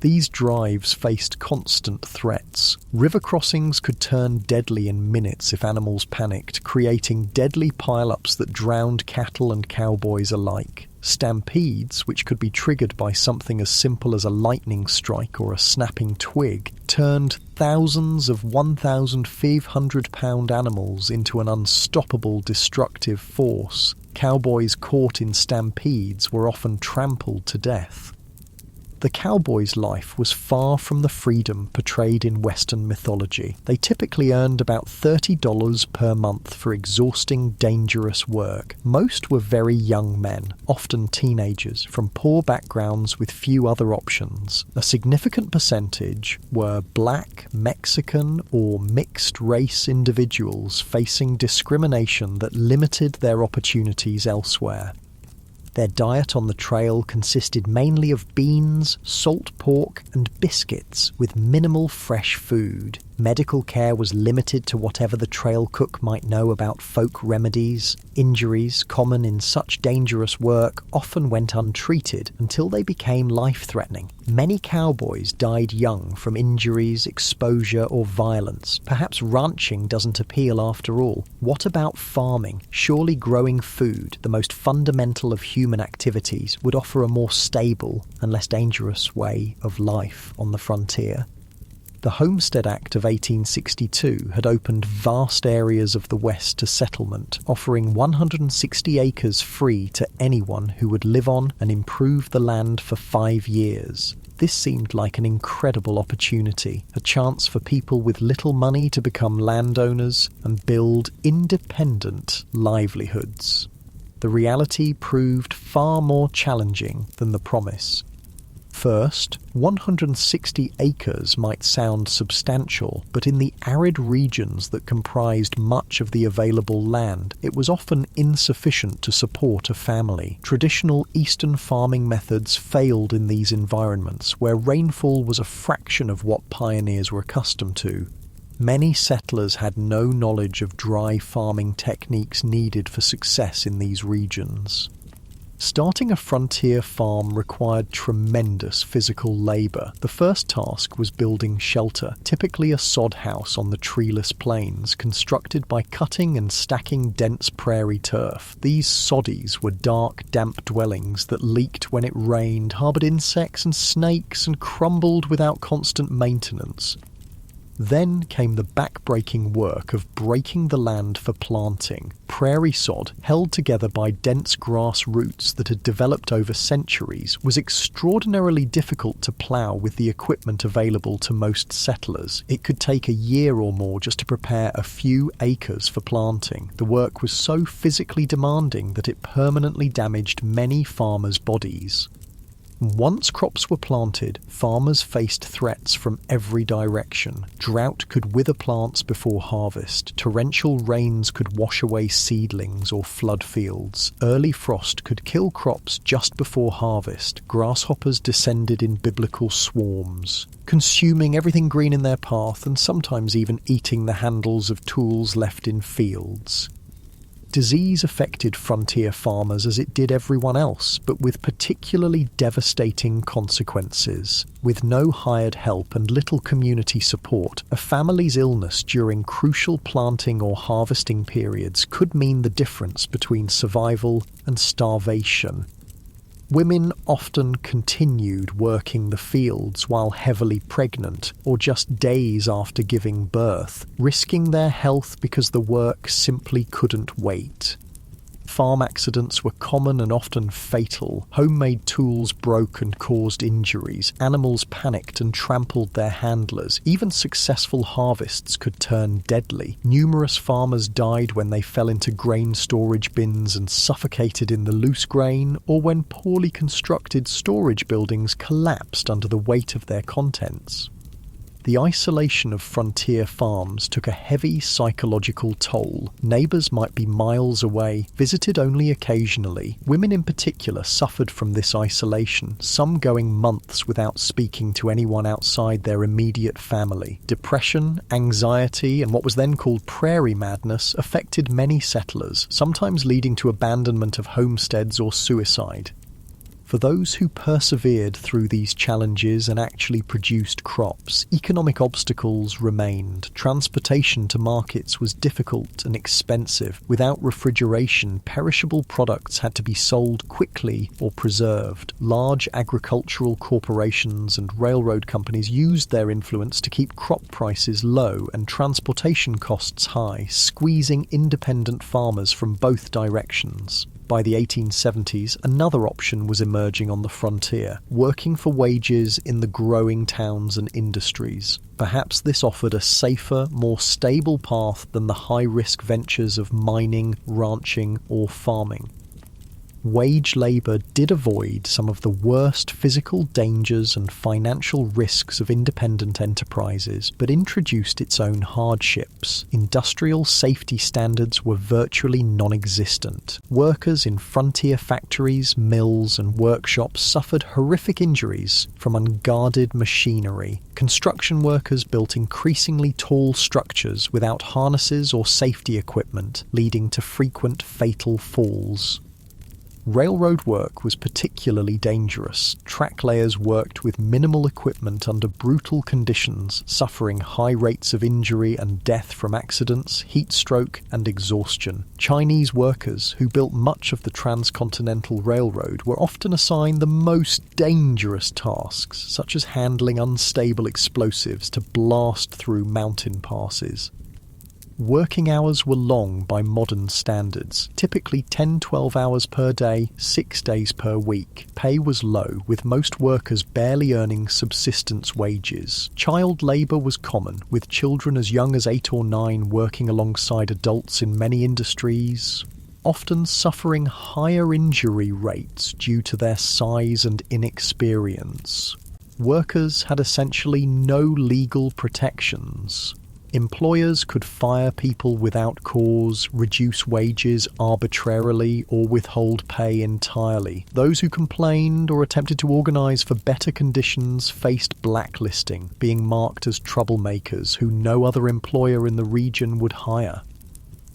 These drives faced constant threats. River crossings could turn deadly in minutes if animals panicked, creating deadly pile-ups that drowned cattle and cowboys alike. Stampedes, which could be triggered by something as simple as a lightning strike or a snapping twig, turned thousands of 1,500-pound animals into an unstoppable destructive force. Cowboys caught in stampedes were often trampled to death. The cowboy's life was far from the freedom portrayed in Western mythology. They typically earned about $30 per month for exhausting, dangerous work. Most were very young men, often teenagers, from poor backgrounds with few other options. A significant percentage were black, Mexican, or mixed-race individuals facing discrimination that limited their opportunities elsewhere. Their diet on the trail consisted mainly of beans, salt pork, and biscuits, with minimal fresh food. Medical care was limited to whatever the trail cook might know about folk remedies. Injuries, common in such dangerous work, often went untreated until they became life-threatening. Many cowboys died young from injuries, exposure, or violence. Perhaps ranching doesn't appeal after all. What about farming? Surely growing food, the most fundamental of human activities, would offer a more stable and less dangerous way of life on the frontier. The Homestead Act of 1862 had opened vast areas of the West to settlement, offering 160 acres free to anyone who would live on and improve the land for 5 years. This seemed like an incredible opportunity, a chance for people with little money to become landowners and build independent livelihoods. The reality proved far more challenging than the promise. First, 160 acres might sound substantial, but in the arid regions that comprised much of the available land, it was often insufficient to support a family. Traditional eastern farming methods failed in these environments, where rainfall was a fraction of what pioneers were accustomed to. Many settlers had no knowledge of dry farming techniques needed for success in these regions. Starting a frontier farm required tremendous physical labour. The first task was building shelter, typically a sod house on the treeless plains, constructed by cutting and stacking dense prairie turf. These soddies were dark, damp dwellings that leaked when it rained, harboured insects and snakes, and crumbled without constant maintenance. Then came the back-breaking work of breaking the land for planting. Prairie sod, held together by dense grass roots that had developed over centuries, was extraordinarily difficult to plough with the equipment available to most settlers. It could take a year or more just to prepare a few acres for planting. The work was so physically demanding that it permanently damaged many farmers' bodies. Once crops were planted, farmers faced threats from every direction. Drought could wither plants before harvest. Torrential rains could wash away seedlings or flood fields. Early frost could kill crops just before harvest. Grasshoppers descended in biblical swarms, consuming everything green in their path and sometimes even eating the handles of tools left in fields. Disease affected frontier farmers as it did everyone else, but with particularly devastating consequences. With no hired help and little community support, a family's illness during crucial planting or harvesting periods could mean the difference between survival and starvation. Women often continued working the fields while heavily pregnant or just days after giving birth, risking their health because the work simply couldn't wait. Farm accidents were common and often fatal. Homemade tools broke and caused injuries. Animals panicked and trampled their handlers. Even successful harvests could turn deadly. Numerous farmers died when they fell into grain storage bins and suffocated in the loose grain, or when poorly constructed storage buildings collapsed under the weight of their contents. The isolation of frontier farms took a heavy psychological toll. Neighbours might be miles away, visited only occasionally. Women in particular suffered from this isolation, some going months without speaking to anyone outside their immediate family. Depression, anxiety, and what was then called prairie madness affected many settlers, sometimes leading to abandonment of homesteads or suicide. For those who persevered through these challenges and actually produced crops, economic obstacles remained. Transportation to markets was difficult and expensive. Without refrigeration, perishable products had to be sold quickly or preserved. Large agricultural corporations and railroad companies used their influence to keep crop prices low and transportation costs high, squeezing independent farmers from both directions. By the 1870s, another option was emerging on the frontier, working for wages in the growing towns and industries. Perhaps this offered a safer, more stable path than the high-risk ventures of mining, ranching, or farming. Wage labour did avoid some of the worst physical dangers and financial risks of independent enterprises, but introduced its own hardships. Industrial safety standards were virtually non-existent. Workers in frontier factories, mills, and workshops suffered horrific injuries from unguarded machinery. Construction workers built increasingly tall structures without harnesses or safety equipment, leading to frequent fatal falls. Railroad work was particularly dangerous. Track layers worked with minimal equipment under brutal conditions, suffering high rates of injury and death from accidents, heat stroke, and exhaustion. Chinese workers, who built much of the transcontinental railroad, were often assigned the most dangerous tasks, such as handling unstable explosives to blast through mountain passes. Working hours were long by modern standards, typically 10-12 hours per day, 6 days per week. Pay was low, with most workers barely earning subsistence wages. Child labour was common, with children as young as 8 or 9 working alongside adults in many industries, often suffering higher injury rates due to their size and inexperience. Workers had essentially no legal protections. Employers could fire people without cause, reduce wages arbitrarily, or withhold pay entirely. Those who complained or attempted to organise for better conditions faced blacklisting, being marked as troublemakers who no other employer in the region would hire.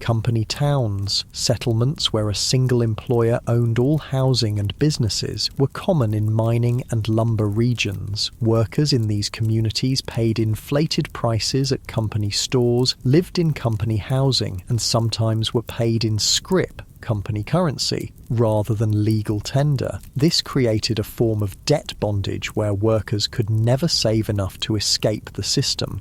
Company towns, settlements where a single employer owned all housing and businesses, were common in mining and lumber regions. Workers in these communities paid inflated prices at company stores, lived in company housing, and sometimes were paid in scrip, company currency, rather than legal tender. This created a form of debt bondage where workers could never save enough to escape the system.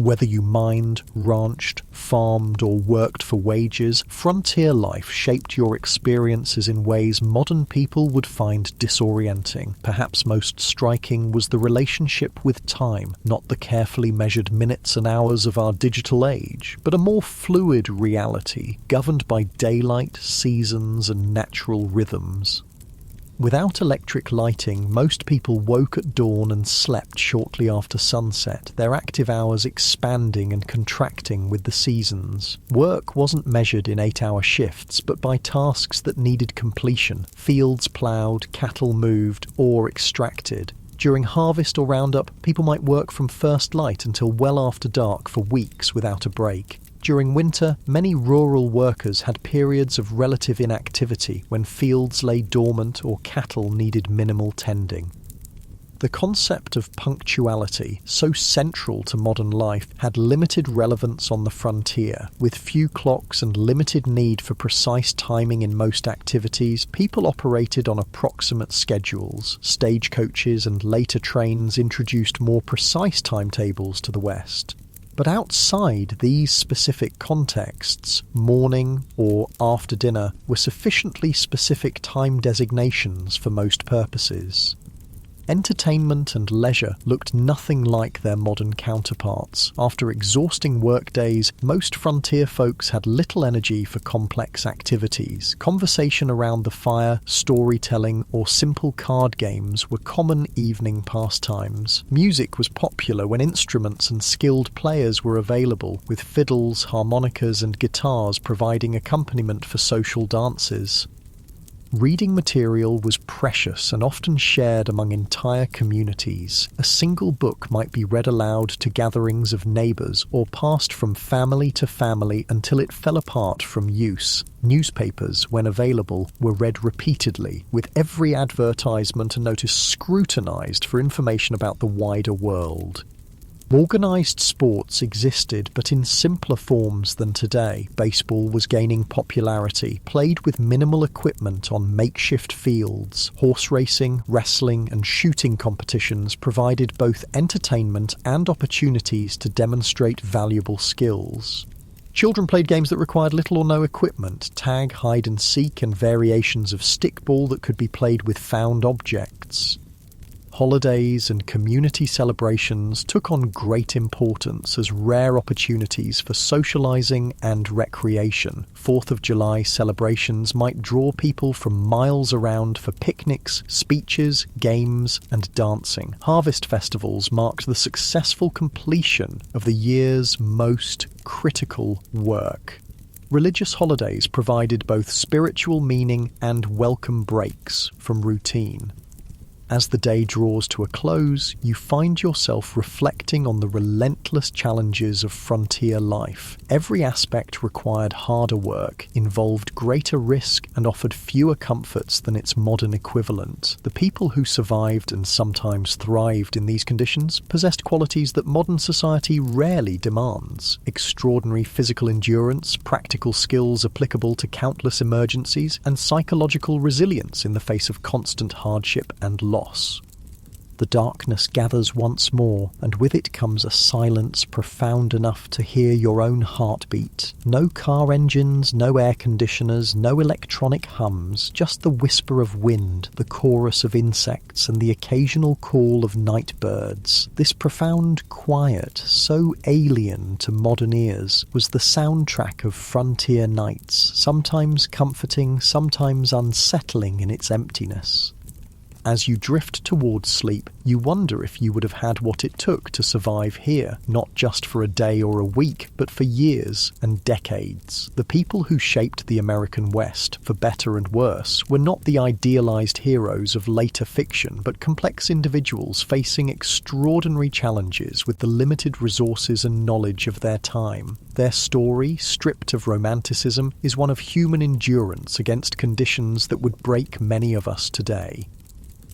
Whether you mined, ranched, farmed, or worked for wages, frontier life shaped your experiences in ways modern people would find disorienting. Perhaps most striking was the relationship with time, not the carefully measured minutes and hours of our digital age, but a more fluid reality, governed by daylight, seasons, and natural rhythms. Without electric lighting, most people woke at dawn and slept shortly after sunset, their active hours expanding and contracting with the seasons. Work wasn't measured in 8-hour shifts, but by tasks that needed completion: fields ploughed, cattle moved, or extracted. During harvest or roundup, people might work from first light until well after dark for weeks without a break. During winter, many rural workers had periods of relative inactivity when fields lay dormant or cattle needed minimal tending. The concept of punctuality, so central to modern life, had limited relevance on the frontier. With few clocks and limited need for precise timing in most activities, people operated on approximate schedules. Stagecoaches and later trains introduced more precise timetables to the West. But outside these specific contexts, morning or after dinner were sufficiently specific time designations for most purposes. Entertainment and leisure looked nothing like their modern counterparts. After exhausting workdays, most frontier folks had little energy for complex activities. Conversation around the fire, storytelling, or simple card games were common evening pastimes. Music was popular when instruments and skilled players were available, with fiddles, harmonicas, and guitars providing accompaniment for social dances. Reading material was precious and often shared among entire communities. A single book might be read aloud to gatherings of neighbours or passed from family to family until it fell apart from use. Newspapers, when available, were read repeatedly, with every advertisement and notice scrutinised for information about the wider world. Organised sports existed, but in simpler forms than today. Baseball was gaining popularity, played with minimal equipment on makeshift fields. Horse racing, wrestling, and shooting competitions provided both entertainment and opportunities to demonstrate valuable skills. Children played games that required little or no equipment: tag, hide and seek, and variations of stickball that could be played with found objects. Holidays and community celebrations took on great importance as rare opportunities for socialising and recreation. 4th of July celebrations might draw people from miles around for picnics, speeches, games, and dancing. Harvest festivals marked the successful completion of the year's most critical work. Religious holidays provided both spiritual meaning and welcome breaks from routine. As the day draws to a close, you find yourself reflecting on the relentless challenges of frontier life. Every aspect required harder work, involved greater risk, and offered fewer comforts than its modern equivalent. The people who survived and sometimes thrived in these conditions possessed qualities that modern society rarely demands: extraordinary physical endurance, practical skills applicable to countless emergencies, and psychological resilience in the face of constant hardship and loss. The darkness gathers once more, and with it comes a silence profound enough to hear your own heartbeat. No car engines, no air conditioners, no electronic hums, just the whisper of wind, the chorus of insects, and the occasional call of night birds. This profound quiet, so alien to modern ears, was the soundtrack of frontier nights, sometimes comforting, sometimes unsettling in its emptiness. As you drift towards sleep, you wonder if you would have had what it took to survive here, not just for a day or a week, but for years and decades. The people who shaped the American West, for better and worse, were not the idealized heroes of later fiction, but complex individuals facing extraordinary challenges with the limited resources and knowledge of their time. Their story, stripped of romanticism, is one of human endurance against conditions that would break many of us today.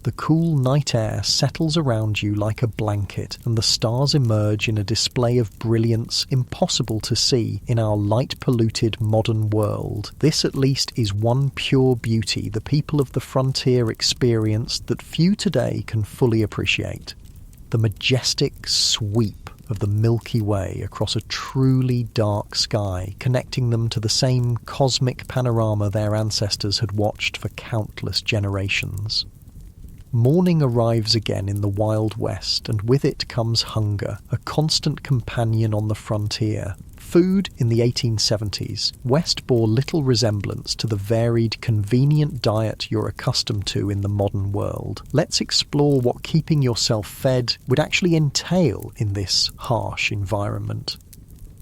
The cool night air settles around you like a blanket, and the stars emerge in a display of brilliance impossible to see in our light-polluted modern world. This at least is one pure beauty the people of the frontier experienced that few today can fully appreciate: the majestic sweep of the Milky Way across a truly dark sky, connecting them to the same cosmic panorama their ancestors had watched for countless generations. Morning arrives again in the Wild West, and with it comes hunger, a constant companion on the frontier. Food in the 1870s, West bore little resemblance to the varied, convenient diet you're accustomed to in the modern world. Let's explore what keeping yourself fed would actually entail in this harsh environment.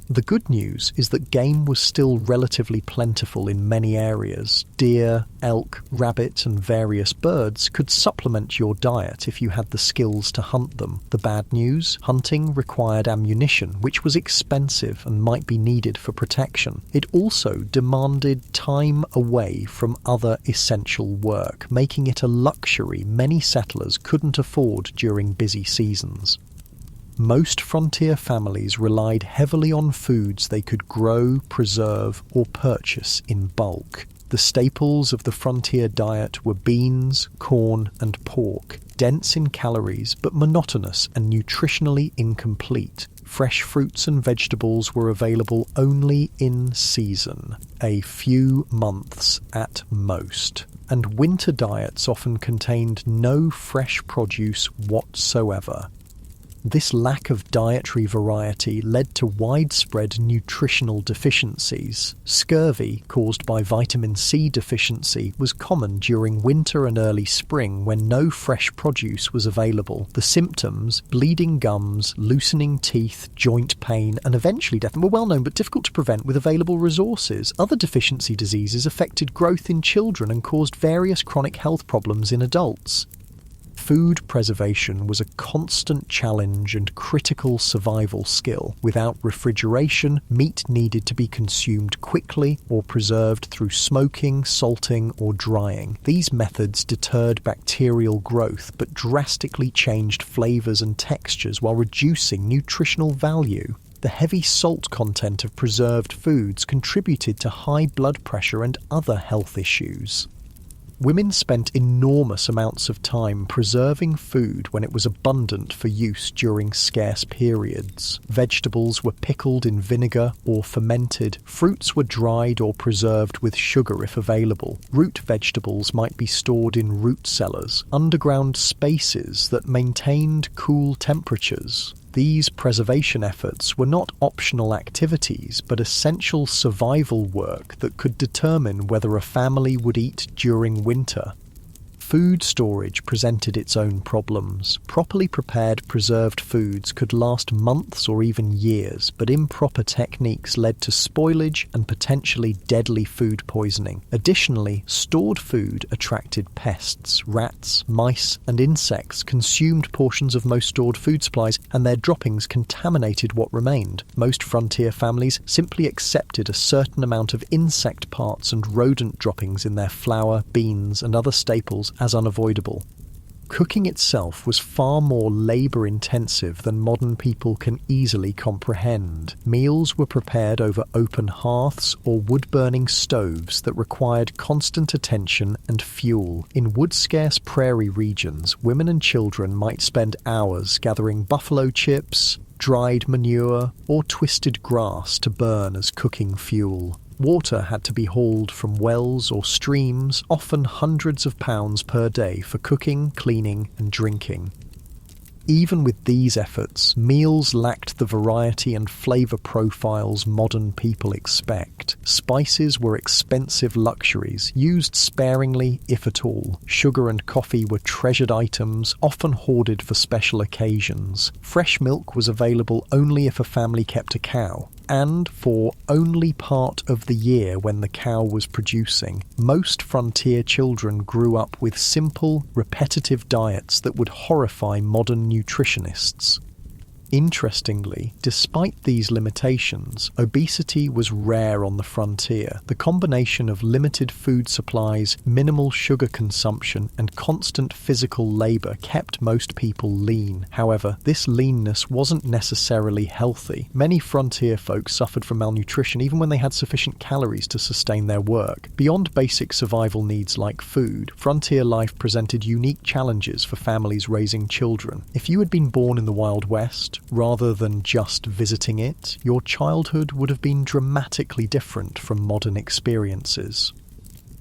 The good news is that game was still relatively plentiful in many areas. Deer, elk, rabbit and various birds could supplement your diet if you had the skills to hunt them. The bad news? Hunting required ammunition, which was expensive and might be needed for protection. It also demanded time away from other essential work, making it a luxury many settlers couldn't afford during busy seasons. Most frontier families relied heavily on foods they could grow, preserve, or purchase in bulk. The staples of the frontier diet were beans, corn, and pork, dense in calories but monotonous and nutritionally incomplete. Fresh fruits and vegetables were available only in season, a few months at most, and winter diets often contained no fresh produce whatsoever. This lack of dietary variety led to widespread nutritional deficiencies. Scurvy, caused by vitamin C deficiency, was common during winter and early spring when no fresh produce was available. The symptoms, bleeding gums, loosening teeth, joint pain, and eventually death, were well known but difficult to prevent with available resources. Other deficiency diseases affected growth in children and caused various chronic health problems in adults. Food preservation was a constant challenge and critical survival skill. Without refrigeration, meat needed to be consumed quickly or preserved through smoking, salting, or drying. These methods deterred bacterial growth but drastically changed flavors and textures while reducing nutritional value. The heavy salt content of preserved foods contributed to high blood pressure and other health issues. Women spent enormous amounts of time preserving food when it was abundant for use during scarce periods. Vegetables were pickled in vinegar or fermented. Fruits were dried or preserved with sugar if available. Root vegetables might be stored in root cellars, underground spaces that maintained cool temperatures. These preservation efforts were not optional activities, but essential survival work that could determine whether a family would eat during winter. Food storage presented its own problems. Properly prepared preserved foods could last months or even years, but improper techniques led to spoilage and potentially deadly food poisoning. Additionally, stored food attracted pests. Rats, mice, and insects consumed portions of most stored food supplies, and their droppings contaminated what remained. Most frontier families simply accepted a certain amount of insect parts and rodent droppings in their flour, beans, and other staples as unavoidable. Cooking itself was far more labour-intensive than modern people can easily comprehend. Meals were prepared over open hearths or wood-burning stoves that required constant attention and fuel. In wood-scarce prairie regions, women and children might spend hours gathering buffalo chips, dried manure, or twisted grass to burn as cooking fuel. Water had to be hauled from wells or streams, often hundreds of pounds per day for cooking, cleaning, and drinking. Even with these efforts, meals lacked the variety and flavour profiles modern people expect. Spices were expensive luxuries, used sparingly if at all. Sugar and coffee were treasured items, often hoarded for special occasions. Fresh milk was available only if a family kept a cow, and for only part of the year when the cow was producing. Most frontier children grew up with simple, repetitive diets that would horrify modern nutritionists. Interestingly, despite these limitations, obesity was rare on the frontier. The combination of limited food supplies, minimal sugar consumption, and constant physical labour kept most people lean. However, this leanness wasn't necessarily healthy. Many frontier folk suffered from malnutrition even when they had sufficient calories to sustain their work. Beyond basic survival needs like food, frontier life presented unique challenges for families raising children. If you had been born in the Wild West, forest, rather than just visiting it, your childhood would have been dramatically different from modern experiences.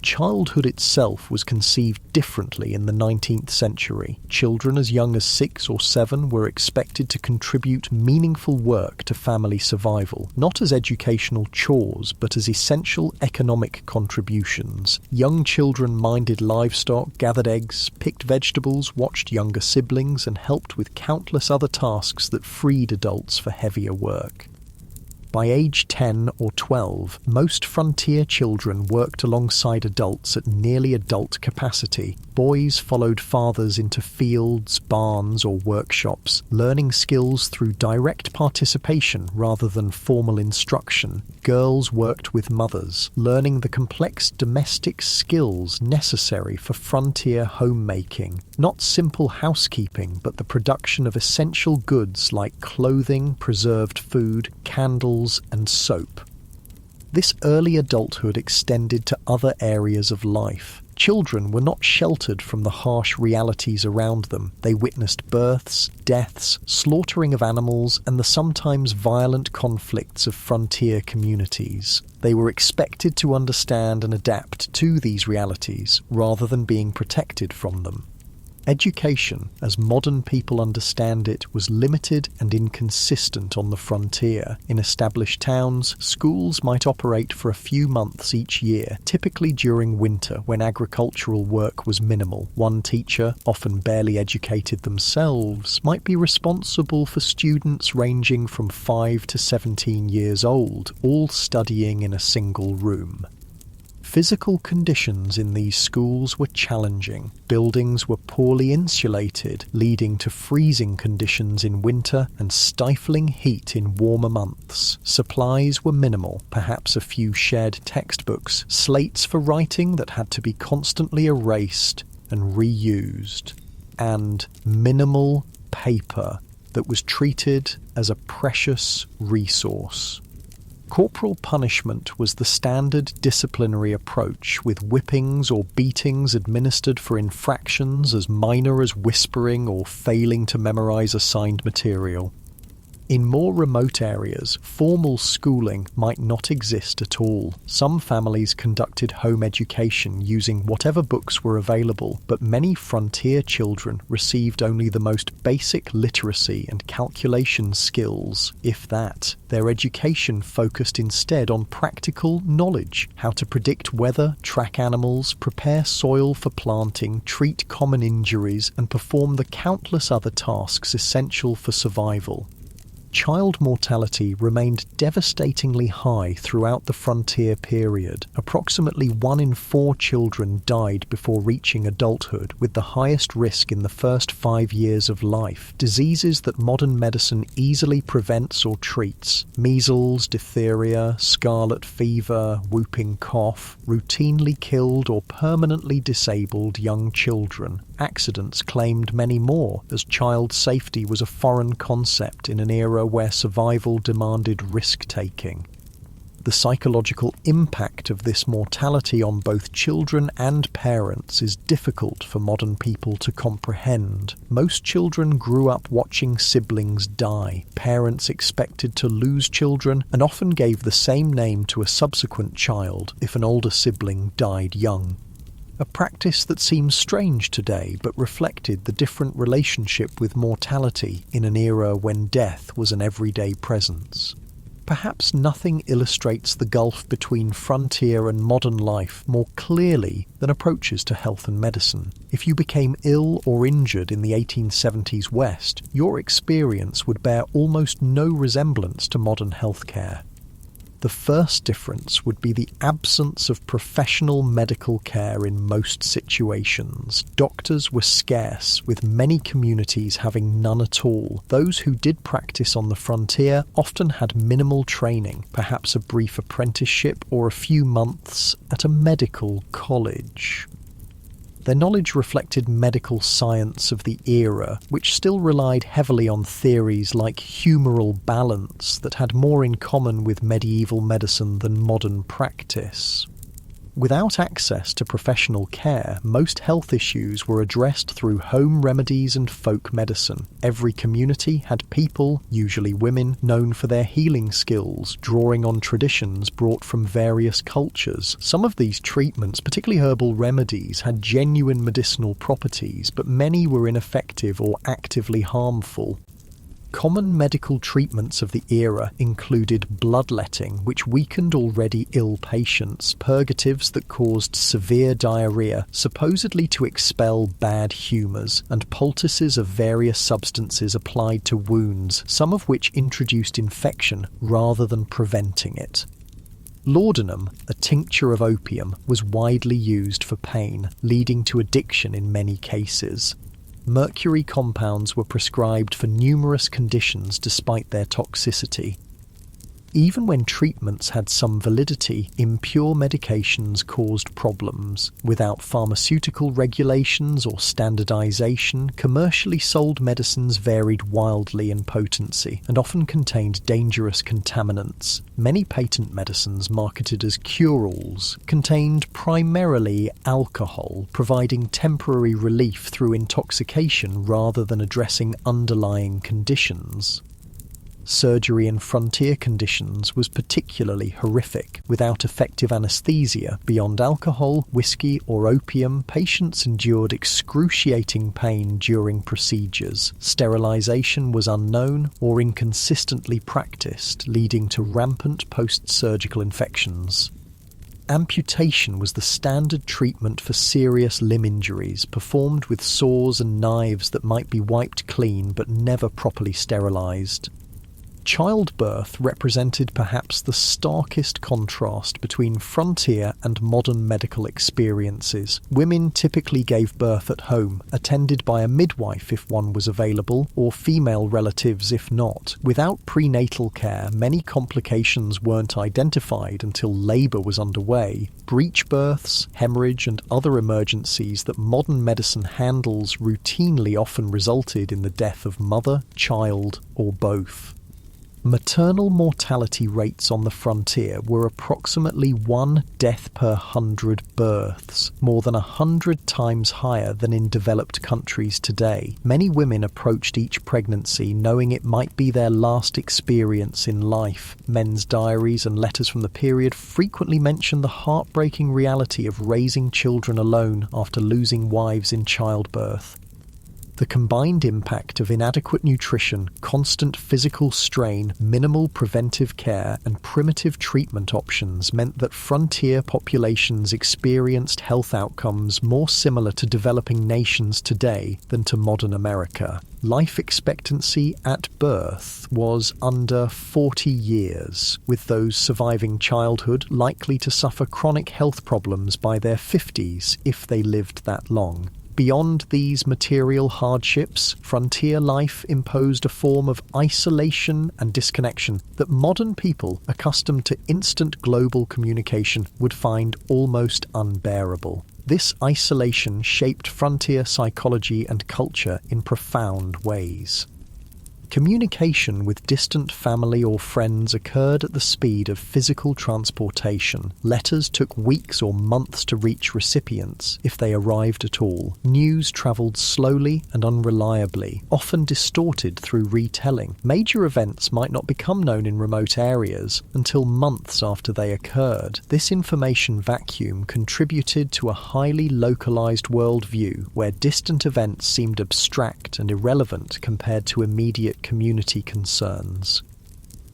Childhood itself was conceived differently in the 19th century. Children as young as 6 or 7 were expected to contribute meaningful work to family survival, not as educational chores, but as essential economic contributions. Young children minded livestock, gathered eggs, picked vegetables, watched younger siblings, and helped with countless other tasks that freed adults for heavier work. By age 10 or 12, most frontier children worked alongside adults at nearly adult capacity. Boys followed fathers into fields, barns, or workshops, learning skills through direct participation rather than formal instruction. Girls worked with mothers, learning the complex domestic skills necessary for frontier homemaking. Not simple housekeeping, but the production of essential goods like clothing, preserved food, candles, and soap. This early adulthood extended to other areas of life. Children were not sheltered from the harsh realities around them. They witnessed births, deaths, slaughtering of animals, and the sometimes violent conflicts of frontier communities. They were expected to understand and adapt to these realities, rather than being protected from them. Education, as modern people understand it, was limited and inconsistent on the frontier. In established towns, schools might operate for a few months each year, typically during winter when agricultural work was minimal. One teacher, often barely educated themselves, might be responsible for students ranging from 5 to 17 years old, all studying in a single room. Physical conditions in these schools were challenging. Buildings were poorly insulated, leading to freezing conditions in winter and stifling heat in warmer months. Supplies were minimal, perhaps a few shared textbooks, slates for writing that had to be constantly erased and reused, and minimal paper that was treated as a precious resource. Corporal punishment was the standard disciplinary approach, with whippings or beatings administered for infractions as minor as whispering or failing to memorize assigned material. In more remote areas, formal schooling might not exist at all. Some families conducted home education using whatever books were available, but many frontier children received only the most basic literacy and calculation skills, if that. Their education focused instead on practical knowledge, how to predict weather, track animals, prepare soil for planting, treat common injuries, and perform the countless other tasks essential for survival. Child mortality remained devastatingly high throughout the frontier period. Approximately 1 in 4 children died before reaching adulthood, with the highest risk in the first 5 years of life. Diseases that modern medicine easily prevents or treats, measles, diphtheria, scarlet fever, whooping cough, routinely killed or permanently disabled young children. Accidents claimed many more, as child safety was a foreign concept in an era where survival demanded risk-taking. The psychological impact of this mortality on both children and parents is difficult for modern people to comprehend. Most children grew up watching siblings die. Parents expected to lose children and often gave the same name to a subsequent child if an older sibling died young. A practice that seems strange today, but reflected the different relationship with mortality in an era when death was an everyday presence. Perhaps nothing illustrates the gulf between frontier and modern life more clearly than approaches to health and medicine. If you became ill or injured in the 1870s West, your experience would bear almost no resemblance to modern healthcare. The first difference would be the absence of professional medical care in most situations. Doctors were scarce, with many communities having none at all. Those who did practice on the frontier often had minimal training, perhaps a brief apprenticeship or a few months at a medical college. Their knowledge reflected medical science of the era, which still relied heavily on theories like humoral balance that had more in common with medieval medicine than modern practice. Without access to professional care, most health issues were addressed through home remedies and folk medicine. Every community had people, usually women, known for their healing skills, drawing on traditions brought from various cultures. Some of these treatments, particularly herbal remedies, had genuine medicinal properties, but many were ineffective or actively harmful. Common medical treatments of the era included bloodletting, which weakened already ill patients, purgatives that caused severe diarrhea, supposedly to expel bad humours, and poultices of various substances applied to wounds, some of which introduced infection rather than preventing it. Laudanum, a tincture of opium, was widely used for pain, leading to addiction in many cases. Mercury compounds were prescribed for numerous conditions despite their toxicity. Even when treatments had some validity, impure medications caused problems. Without pharmaceutical regulations or standardization, commercially sold medicines varied wildly in potency and often contained dangerous contaminants. Many patent medicines marketed as cure-alls contained primarily alcohol, providing temporary relief through intoxication rather than addressing underlying conditions. Surgery in frontier conditions was particularly horrific. Without effective anesthesia, beyond alcohol, whiskey, or opium, patients endured excruciating pain during procedures. Sterilization was unknown or inconsistently practiced, leading to rampant post-surgical infections. Amputation was the standard treatment for serious limb injuries, performed with saws and knives that might be wiped clean but never properly sterilized. Childbirth represented perhaps the starkest contrast between frontier and modern medical experiences. Women typically gave birth at home, attended by a midwife if one was available, or female relatives if not. Without prenatal care, many complications weren't identified until labour was underway. Breech births, hemorrhage, and other emergencies that modern medicine handles routinely often resulted in the death of mother, child, or both. Maternal mortality rates on the frontier were approximately 1 death per 100 births, more than 100 times higher than in developed countries today. Many women approached each pregnancy knowing it might be their last experience in life. Men's diaries and letters from the period frequently mention the heartbreaking reality of raising children alone after losing wives in childbirth. The combined impact of inadequate nutrition, constant physical strain, minimal preventive care, and primitive treatment options meant that frontier populations experienced health outcomes more similar to developing nations today than to modern America. Life expectancy at birth was under 40 years, with those surviving childhood likely to suffer chronic health problems by their 50s if they lived that long. Beyond these material hardships, frontier life imposed a form of isolation and disconnection that modern people, accustomed to instant global communication, would find almost unbearable. This isolation shaped frontier psychology and culture in profound ways. Communication with distant family or friends occurred at the speed of physical transportation. Letters took weeks or months to reach recipients, if they arrived at all. News travelled slowly and unreliably, often distorted through retelling. Major events might not become known in remote areas until months after they occurred. This information vacuum contributed to a highly localised worldview where distant events seemed abstract and irrelevant compared to immediate community concerns.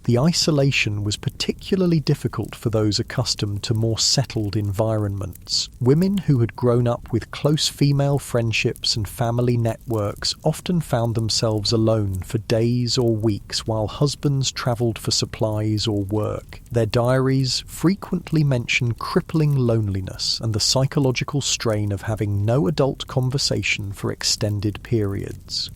The isolation was particularly difficult for those accustomed to more settled environments. Women who had grown up with close female friendships and family networks often found themselves alone for days or weeks while husbands travelled for supplies or work. Their diaries frequently mention crippling loneliness and the psychological strain of having no adult conversation for extended periods.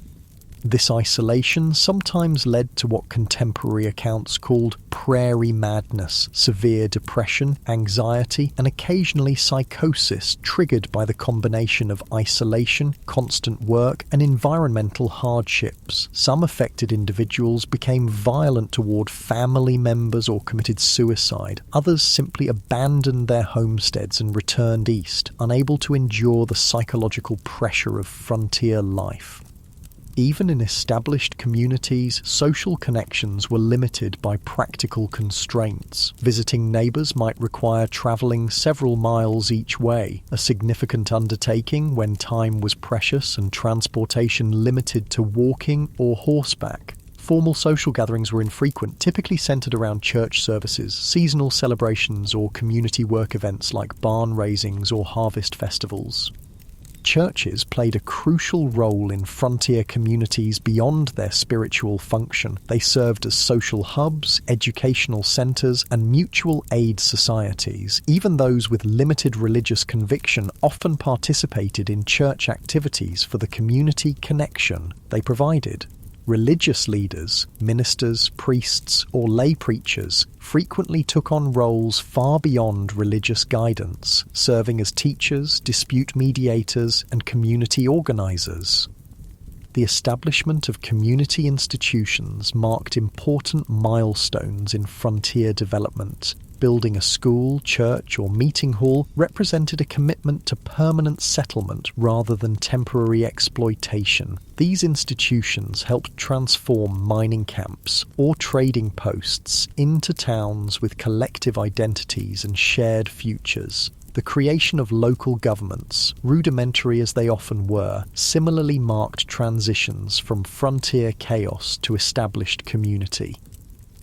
This isolation sometimes led to what contemporary accounts called prairie madness, severe depression, anxiety, and occasionally psychosis triggered by the combination of isolation, constant work, and environmental hardships. Some affected individuals became violent toward family members or committed suicide. Others simply abandoned their homesteads and returned east, unable to endure the psychological pressure of frontier life. Even in established communities, social connections were limited by practical constraints. Visiting neighbours might require travelling several miles each way, a significant undertaking when time was precious and transportation limited to walking or horseback. Formal social gatherings were infrequent, typically centred around church services, seasonal celebrations, or community work events like barn raisings or harvest festivals. Churches played a crucial role in frontier communities beyond their spiritual function. They served as social hubs, educational centres, and mutual aid societies. Even those with limited religious conviction often participated in church activities for the community connection they provided. Religious leaders, ministers, priests, or lay preachers frequently took on roles far beyond religious guidance, serving as teachers, dispute mediators, and community organisers. The establishment of community institutions marked important milestones in frontier development. Building a school, church, or meeting hall represented a commitment to permanent settlement rather than temporary exploitation. These institutions helped transform mining camps or trading posts into towns with collective identities and shared futures. The creation of local governments, rudimentary as they often were, similarly marked transitions from frontier chaos to established community.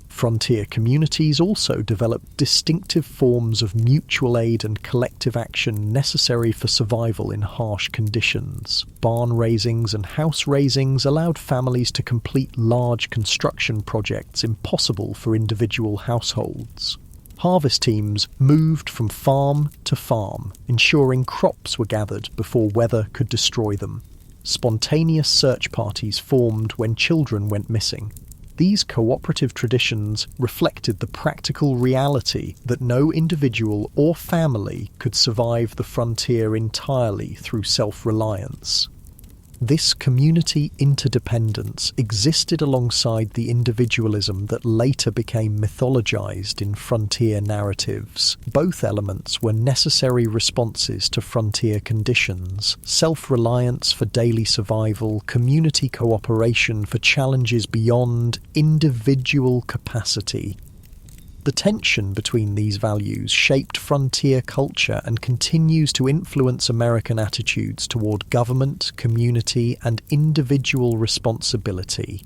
Frontier communities also developed distinctive forms of mutual aid and collective action necessary for survival in harsh conditions. Barn raisings and house raisings allowed families to complete large construction projects impossible for individual households. Harvest teams moved from farm to farm, ensuring crops were gathered before weather could destroy them. Spontaneous search parties formed when children went missing. These cooperative traditions reflected the practical reality that no individual or family could survive the frontier entirely through self-reliance. This community interdependence existed alongside the individualism that later became mythologized in frontier narratives. Both elements were necessary responses to frontier conditions: self-reliance for daily survival, community cooperation for challenges beyond individual capacity. The tension between these values shaped frontier culture and continues to influence American attitudes toward government, community, and individual responsibility.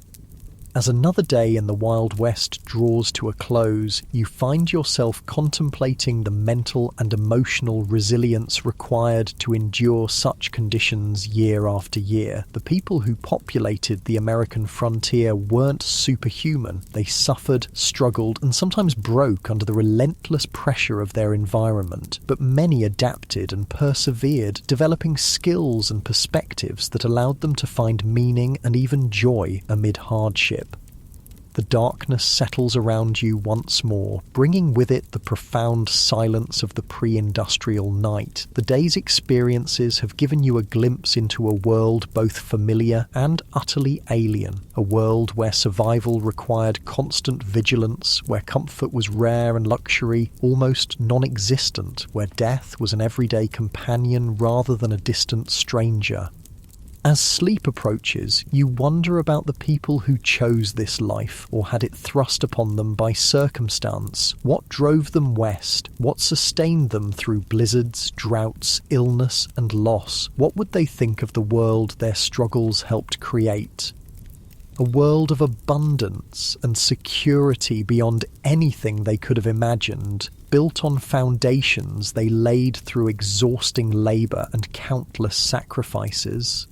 As another day in the Wild West draws to a close, you find yourself contemplating the mental and emotional resilience required to endure such conditions year after year. The people who populated the American frontier weren't superhuman. They suffered, struggled, and sometimes broke under the relentless pressure of their environment. But many adapted and persevered, developing skills and perspectives that allowed them to find meaning and even joy amid hardship. The darkness settles around you once more, bringing with it the profound silence of the pre-industrial night. The day's experiences have given you a glimpse into a world both familiar and utterly alien, a world where survival required constant vigilance, where comfort was rare and luxury almost non-existent, where death was an everyday companion rather than a distant stranger. As sleep approaches, you wonder about the people who chose this life or had it thrust upon them by circumstance. What drove them west? What sustained them through blizzards, droughts, illness, and loss? What would they think of the world their struggles helped create? A world of abundance and security beyond anything they could have imagined, built on foundations they laid through exhausting labour and countless sacrifices.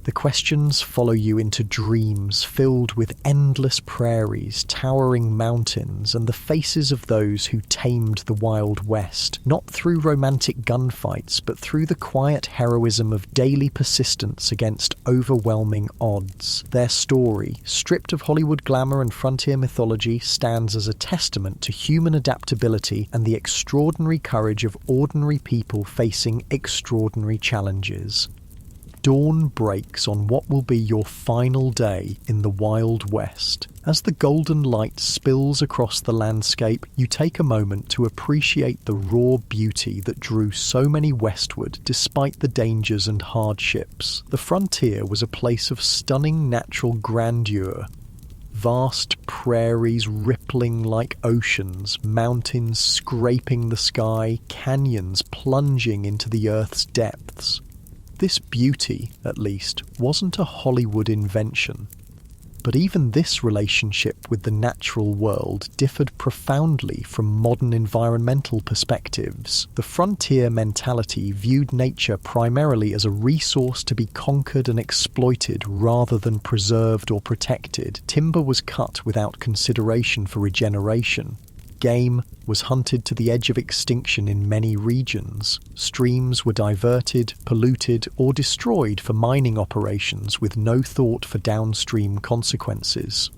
The questions follow you into dreams filled with endless prairies, towering mountains, and the faces of those who tamed the Wild West, not through romantic gunfights, but through the quiet heroism of daily persistence against overwhelming odds. Their story, stripped of Hollywood glamour and frontier mythology, stands as a testament to human adaptability and the extraordinary courage of ordinary people facing extraordinary challenges. Dawn breaks on what will be your final day in the Wild West. As the golden light spills across the landscape, you take a moment to appreciate the raw beauty that drew so many westward despite the dangers and hardships. The frontier was a place of stunning natural grandeur. Vast prairies rippling like oceans, mountains scraping the sky, canyons plunging into the earth's depths. This beauty, at least, wasn't a Hollywood invention. But even this relationship with the natural world differed profoundly from modern environmental perspectives. The frontier mentality viewed nature primarily as a resource to be conquered and exploited rather than preserved or protected. Timber was cut without consideration for regeneration. Game was hunted to the edge of extinction in many regions. Streams were diverted, polluted, or destroyed for mining operations with no thought for downstream consequences.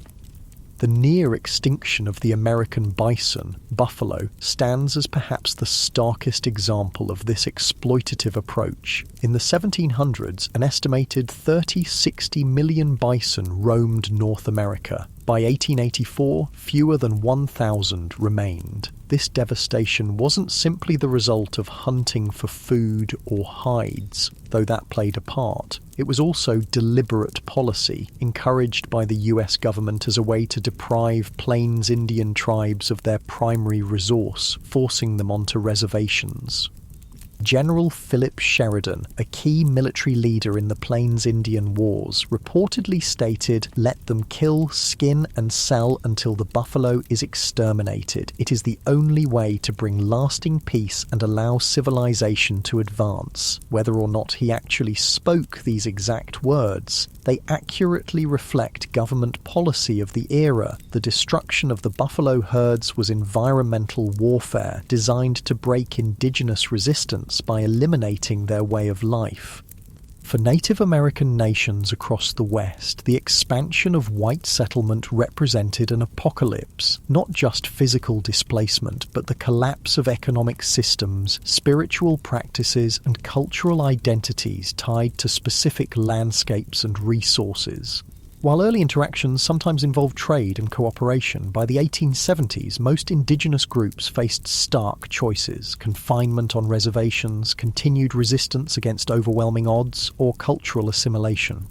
The near extinction of the American bison, buffalo, stands as perhaps the starkest example of this exploitative approach. In the 1700s, an estimated 30-60 million bison roamed North America. By 1884, fewer than 1,000 remained. This devastation wasn't simply the result of hunting for food or hides, though that played a part. It was also deliberate policy, encouraged by the US government as a way to deprive Plains Indian tribes of their primary resource, forcing them onto reservations. General Philip Sheridan, a key military leader in the Plains Indian Wars, reportedly stated, "Let them kill, skin and sell until the buffalo is exterminated. It is the only way to bring lasting peace and allow civilization to advance." Whether or not he actually spoke these exact words, they accurately reflect government policy of the era. The destruction of the buffalo herds was environmental warfare designed to break indigenous resistance by eliminating their way of life. For Native American nations across the West, the expansion of white settlement represented an apocalypse, not just physical displacement, but the collapse of economic systems, spiritual practices, and cultural identities tied to specific landscapes and resources. While early interactions sometimes involved trade and cooperation, by the 1870s most indigenous groups faced stark choices: confinement on reservations, continued resistance against overwhelming odds, or cultural assimilation.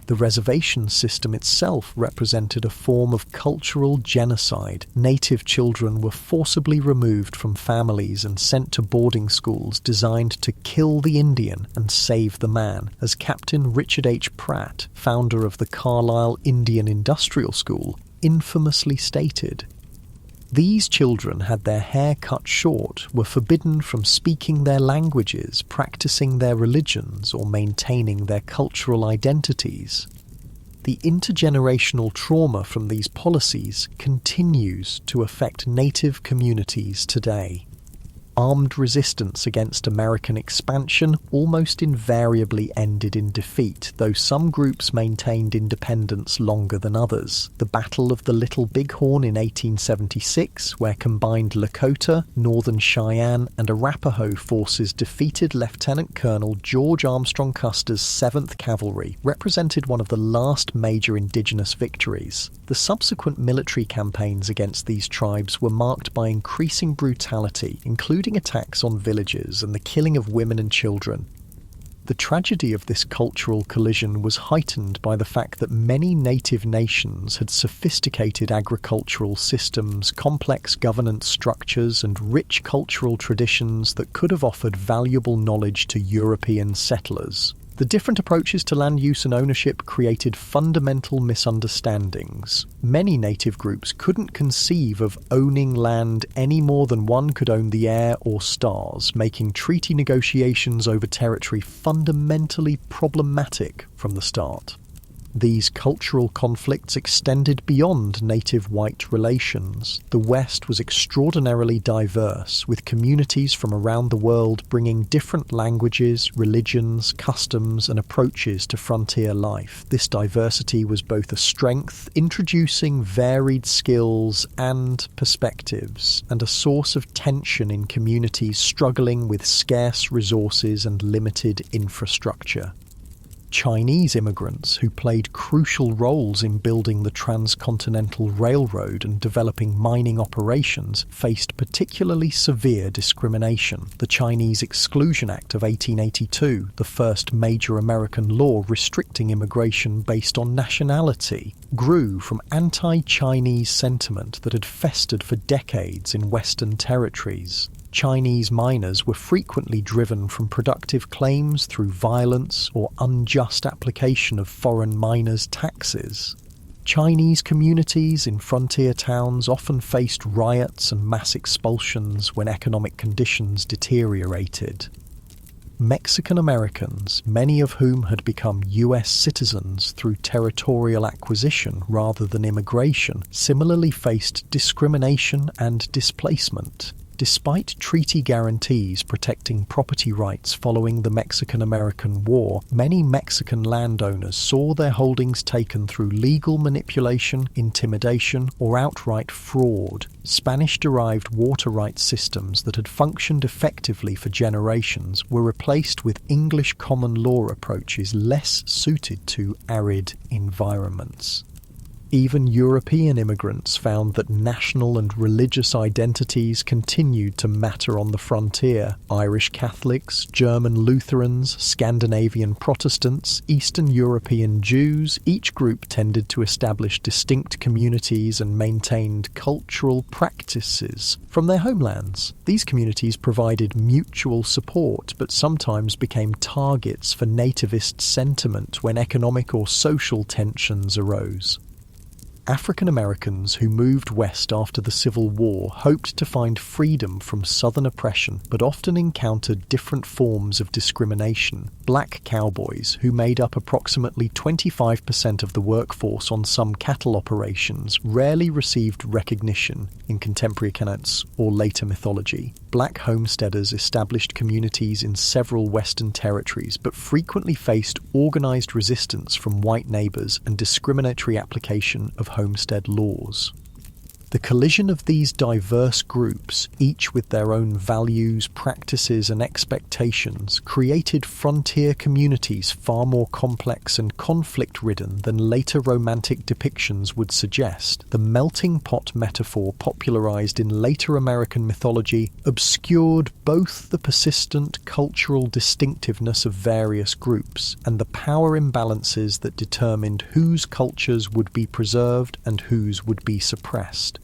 The reservation system itself represented a form of cultural genocide. Native children were forcibly removed from families and sent to boarding schools designed to kill the Indian and save the man, as Captain Richard H. Pratt, founder of the Carlisle Indian Industrial School, infamously stated. These children had their hair cut short, were forbidden from speaking their languages, practicing their religions, or maintaining their cultural identities. The intergenerational trauma from these policies continues to affect Native communities today. Armed resistance against American expansion almost invariably ended in defeat, though some groups maintained independence longer than others. The Battle of the Little Bighorn in 1876, where combined Lakota, Northern Cheyenne, and Arapaho forces defeated Lieutenant Colonel George Armstrong Custer's 7th Cavalry, represented one of the last major indigenous victories. The subsequent military campaigns against these tribes were marked by increasing brutality, including attacks on villages and the killing of women and children. The tragedy of this cultural collision was heightened by the fact that many native nations had sophisticated agricultural systems, complex governance structures, and rich cultural traditions that could have offered valuable knowledge to European settlers. The different approaches to land use and ownership created fundamental misunderstandings. Many native groups couldn't conceive of owning land any more than one could own the air or stars, making treaty negotiations over territory fundamentally problematic from the start. These cultural conflicts extended beyond native-white relations. The West was extraordinarily diverse, with communities from around the world bringing different languages, religions, customs, and approaches to frontier life. This diversity was both a strength, introducing varied skills and perspectives, and a source of tension in communities struggling with scarce resources and limited infrastructure. Chinese immigrants, who played crucial roles in building the transcontinental railroad and developing mining operations, faced particularly severe discrimination. The Chinese Exclusion Act of 1882, the first major American law restricting immigration based on nationality, grew from anti-Chinese sentiment that had festered for decades in Western territories. Chinese miners were frequently driven from productive claims through violence or unjust application of foreign miners' taxes. Chinese communities in frontier towns often faced riots and mass expulsions when economic conditions deteriorated. Mexican Americans, many of whom had become US citizens through territorial acquisition rather than immigration, similarly faced discrimination and displacement. Despite treaty guarantees protecting property rights following the Mexican-American War, many Mexican landowners saw their holdings taken through legal manipulation, intimidation, or outright fraud. Spanish-derived water rights systems that had functioned effectively for generations were replaced with English common law approaches less suited to arid environments. Even European immigrants found that national and religious identities continued to matter on the frontier. Irish Catholics, German Lutherans, Scandinavian Protestants, Eastern European Jews, each group tended to establish distinct communities and maintained cultural practices from their homelands. These communities provided mutual support, but sometimes became targets for nativist sentiment when economic or social tensions arose. African Americans who moved west after the Civil War hoped to find freedom from Southern oppression, but often encountered different forms of discrimination. Black cowboys, who made up approximately 25% of the workforce on some cattle operations, rarely received recognition in contemporary accounts or later mythology. Black homesteaders established communities in several Western territories, but frequently faced organized resistance from white neighbors and discriminatory application of homestead laws. The collision of these diverse groups, each with their own values, practices, and expectations, created frontier communities far more complex and conflict-ridden than later romantic depictions would suggest. The melting pot metaphor popularized in later American mythology obscured both the persistent cultural distinctiveness of various groups and the power imbalances that determined whose cultures would be preserved and whose would be suppressed.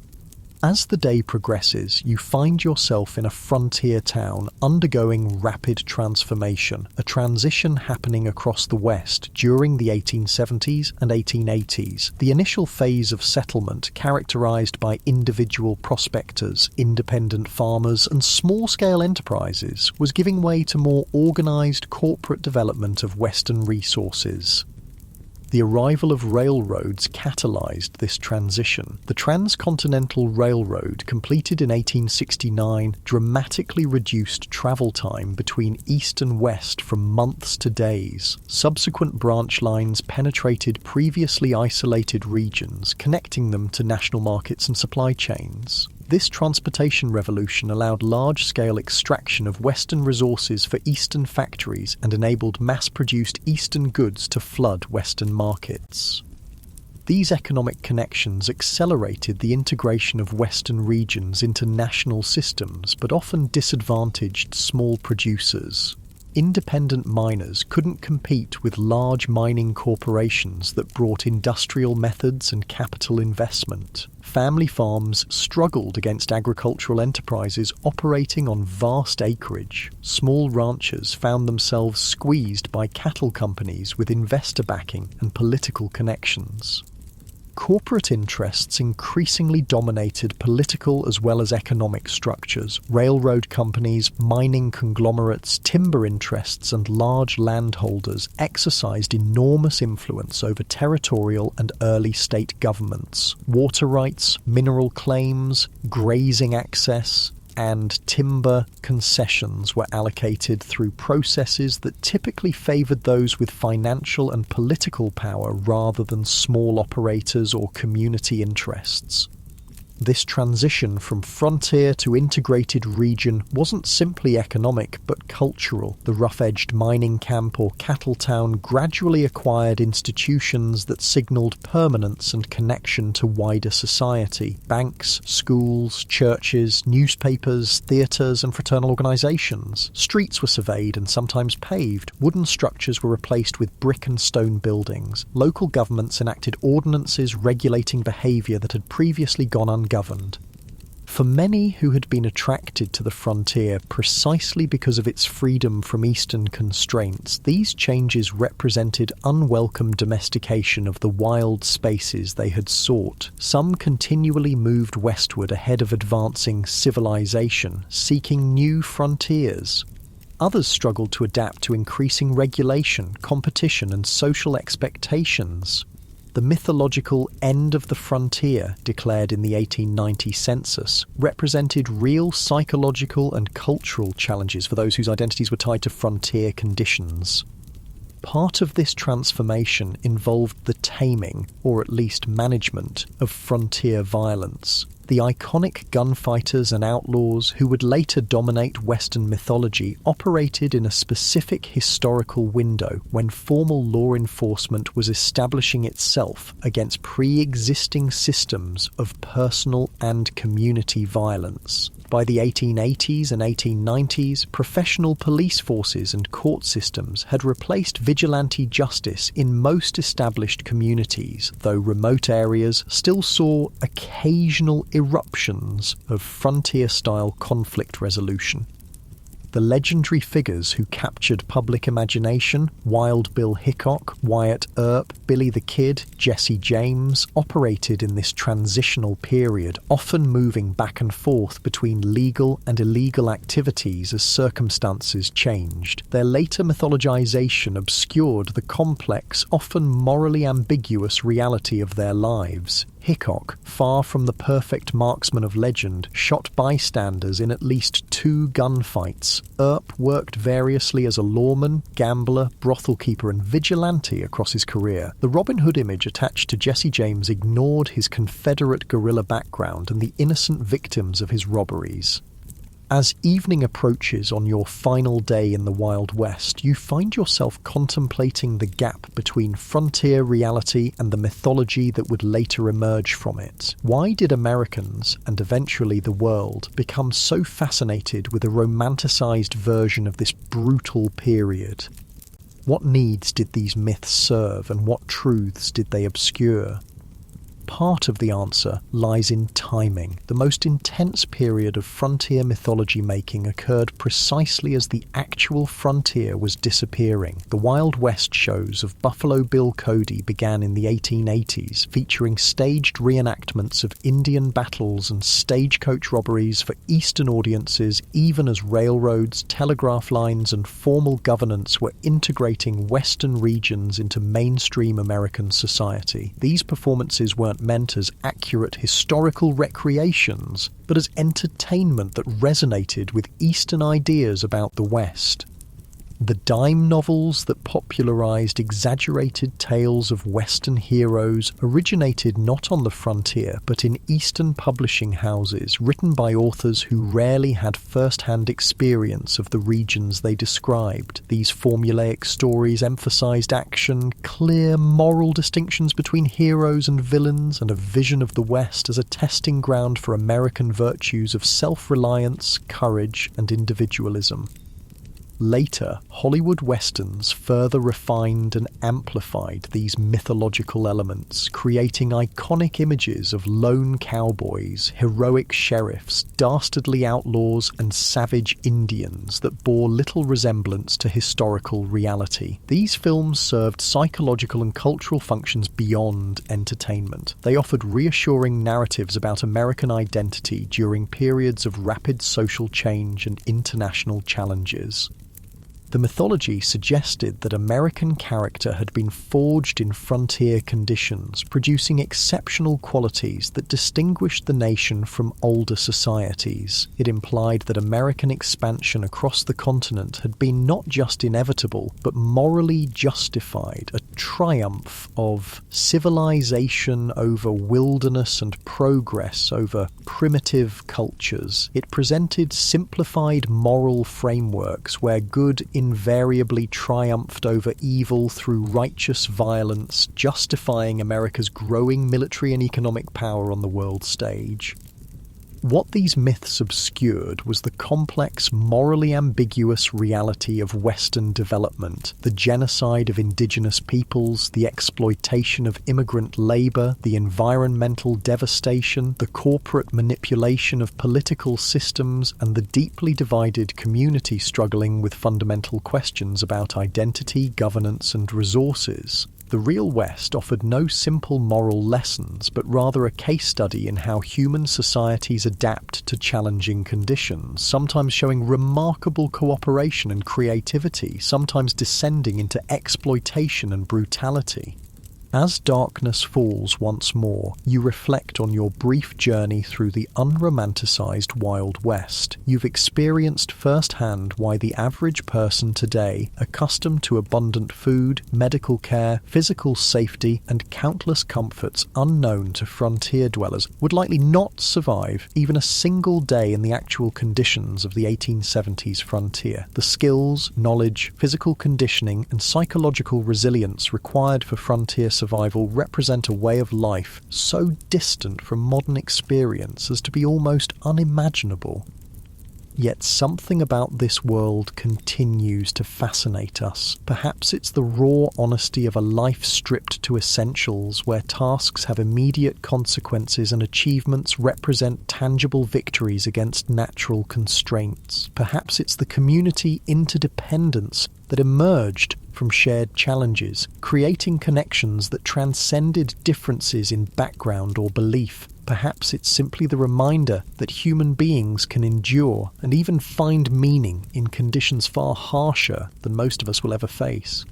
As the day progresses, you find yourself in a frontier town undergoing rapid transformation, a transition happening across the West during the 1870s and 1880s. The initial phase of settlement, characterized by individual prospectors, independent farmers, and small-scale enterprises, was giving way to more organized corporate development of Western resources. The arrival of railroads catalyzed this transition. The Transcontinental Railroad, completed in 1869, dramatically reduced travel time between east and west from months to days. Subsequent branch lines penetrated previously isolated regions, connecting them to national markets and supply chains. This transportation revolution allowed large-scale extraction of Western resources for Eastern factories and enabled mass-produced Eastern goods to flood Western markets. These economic connections accelerated the integration of Western regions into national systems, but often disadvantaged small producers. independent miners couldn't compete with large mining corporations that brought industrial methods and capital investment. Family farms struggled against agricultural enterprises operating on vast acreage. Small ranchers found themselves squeezed by cattle companies with investor backing and political connections. Corporate interests increasingly dominated political as well as economic structures. Railroad companies, mining conglomerates, timber interests, and large landholders exercised enormous influence over territorial and early state governments. Water rights, mineral claims, grazing access, and timber concessions were allocated through processes that typically favoured those with financial and political power rather than small operators or community interests. This transition from frontier to integrated region wasn't simply economic but cultural. The rough-edged mining camp or cattle town gradually acquired institutions that signalled permanence and connection to wider society. Banks, schools, churches, newspapers, theatres and fraternal organisations. Streets were surveyed and sometimes paved. Wooden structures were replaced with brick and stone buildings. Local governments enacted ordinances regulating behaviour that had previously gone ungoverned. For many who had been attracted to the frontier precisely because of its freedom from eastern constraints, these changes represented unwelcome domestication of the wild spaces they had sought. Some continually moved westward ahead of advancing civilization, seeking new frontiers. Others struggled to adapt to increasing regulation, competition, and social expectations. The mythological end of the frontier, declared in the 1890 census, represented real psychological and cultural challenges for those whose identities were tied to frontier conditions. Part of this transformation involved the taming, or at least management, of frontier violence. The iconic gunfighters and outlaws who would later dominate Western mythology operated in a specific historical window when formal law enforcement was establishing itself against pre-existing systems of personal and community violence. By the 1880s and 1890s, professional police forces and court systems had replaced vigilante justice in most established communities, though remote areas still saw occasional eruptions of frontier-style conflict resolution. The legendary figures who captured public imagination, Wild Bill Hickok, Wyatt Earp, Billy the Kid, Jesse James, operated in this transitional period, often moving back and forth between legal and illegal activities as circumstances changed. Their later mythologization obscured the complex, often morally ambiguous reality of their lives. Hickok, far from the perfect marksman of legend, shot bystanders in at least 2 gunfights. Earp worked variously as a lawman, gambler, brothel keeper and vigilante across his career. The Robin Hood image attached to Jesse James ignored his Confederate guerrilla background and the innocent victims of his robberies. As evening approaches on your final day in the Wild West, you find yourself contemplating the gap between frontier reality and the mythology that would later emerge from it. Why did Americans, and eventually the world, become so fascinated with a romanticized version of this brutal period? What needs did these myths serve, and what truths did they obscure? Part of the answer lies in timing. The most intense period of frontier mythology making occurred precisely as the actual frontier was disappearing. The Wild West shows of Buffalo Bill Cody began in the 1880s, featuring staged reenactments of Indian battles and stagecoach robberies for Eastern audiences, even as railroads, telegraph lines, and formal governance were integrating Western regions into mainstream American society. These performances weren't meant as accurate historical recreations, but as entertainment that resonated with Eastern ideas about the West. The dime novels that popularized exaggerated tales of Western heroes originated not on the frontier but in Eastern publishing houses, written by authors who rarely had first-hand experience of the regions they described. These formulaic stories emphasized action, clear moral distinctions between heroes and villains, and a vision of the West as a testing ground for American virtues of self-reliance, courage, and individualism. Later, Hollywood westerns further refined and amplified these mythological elements, creating iconic images of lone cowboys, heroic sheriffs, dastardly outlaws, and savage Indians that bore little resemblance to historical reality. These films served psychological and cultural functions beyond entertainment. They offered reassuring narratives about American identity during periods of rapid social change and international challenges. The mythology suggested that American character had been forged in frontier conditions, producing exceptional qualities that distinguished the nation from older societies. It implied that American expansion across the continent had been not just inevitable, but morally justified, a triumph of civilization over wilderness and progress over primitive cultures. It presented simplified moral frameworks where good invariably triumphed over evil through righteous violence, justifying America's growing military and economic power on the world stage. What these myths obscured was the complex, morally ambiguous reality of Western development, the genocide of indigenous peoples, the exploitation of immigrant labor, the environmental devastation, the corporate manipulation of political systems, and the deeply divided community struggling with fundamental questions about identity, governance, and resources. The real West offered no simple moral lessons, but rather a case study in how human societies adapt to challenging conditions, sometimes showing remarkable cooperation and creativity, sometimes descending into exploitation and brutality. As darkness falls once more, you reflect on your brief journey through the unromanticized Wild West. You've experienced firsthand why the average person today, accustomed to abundant food, medical care, physical safety, and countless comforts unknown to frontier dwellers, would likely not survive even a single day in the actual conditions of the 1870s frontier. The skills, knowledge, physical conditioning, and psychological resilience required for frontier survival represent a way of life so distant from modern experience as to be almost unimaginable. Yet something about this world continues to fascinate us. Perhaps it's the raw honesty of a life stripped to essentials, where tasks have immediate consequences and achievements represent tangible victories against natural constraints. Perhaps it's the community interdependence that emerged from shared challenges, creating connections that transcended differences in background or belief. Perhaps it's simply the reminder that human beings can endure and even find meaning in conditions far harsher than most of us will ever face.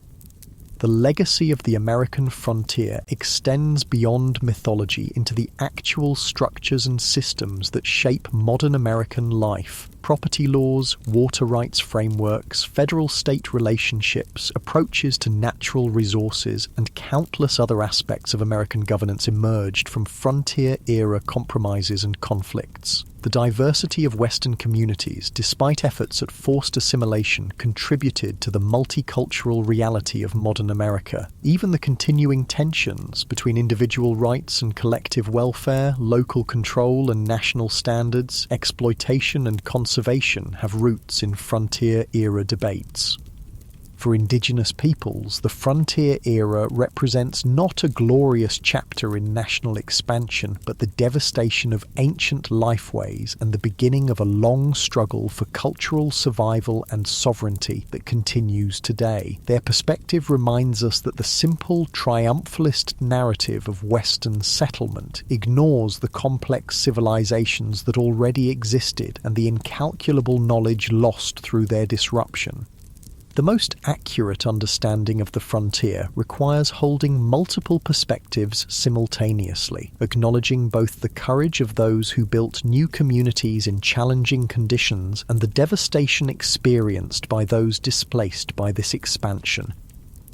The legacy of the American frontier extends beyond mythology into the actual structures and systems that shape modern American life. Property laws, water rights frameworks, federal-state relationships, approaches to natural resources, and countless other aspects of American governance emerged from frontier-era compromises and conflicts. The diversity of Western communities, despite efforts at forced assimilation, contributed to the multicultural reality of modern America. Even the continuing tensions between individual rights and collective welfare, local control and national standards, exploitation and conservation have roots in frontier-era debates. For indigenous peoples, the frontier era represents not a glorious chapter in national expansion, but the devastation of ancient lifeways and the beginning of a long struggle for cultural survival and sovereignty that continues today. Their perspective reminds us that the simple triumphalist narrative of Western settlement ignores the complex civilizations that already existed and the incalculable knowledge lost through their disruption. The most accurate understanding of the frontier requires holding multiple perspectives simultaneously, acknowledging both the courage of those who built new communities in challenging conditions and the devastation experienced by those displaced by this expansion.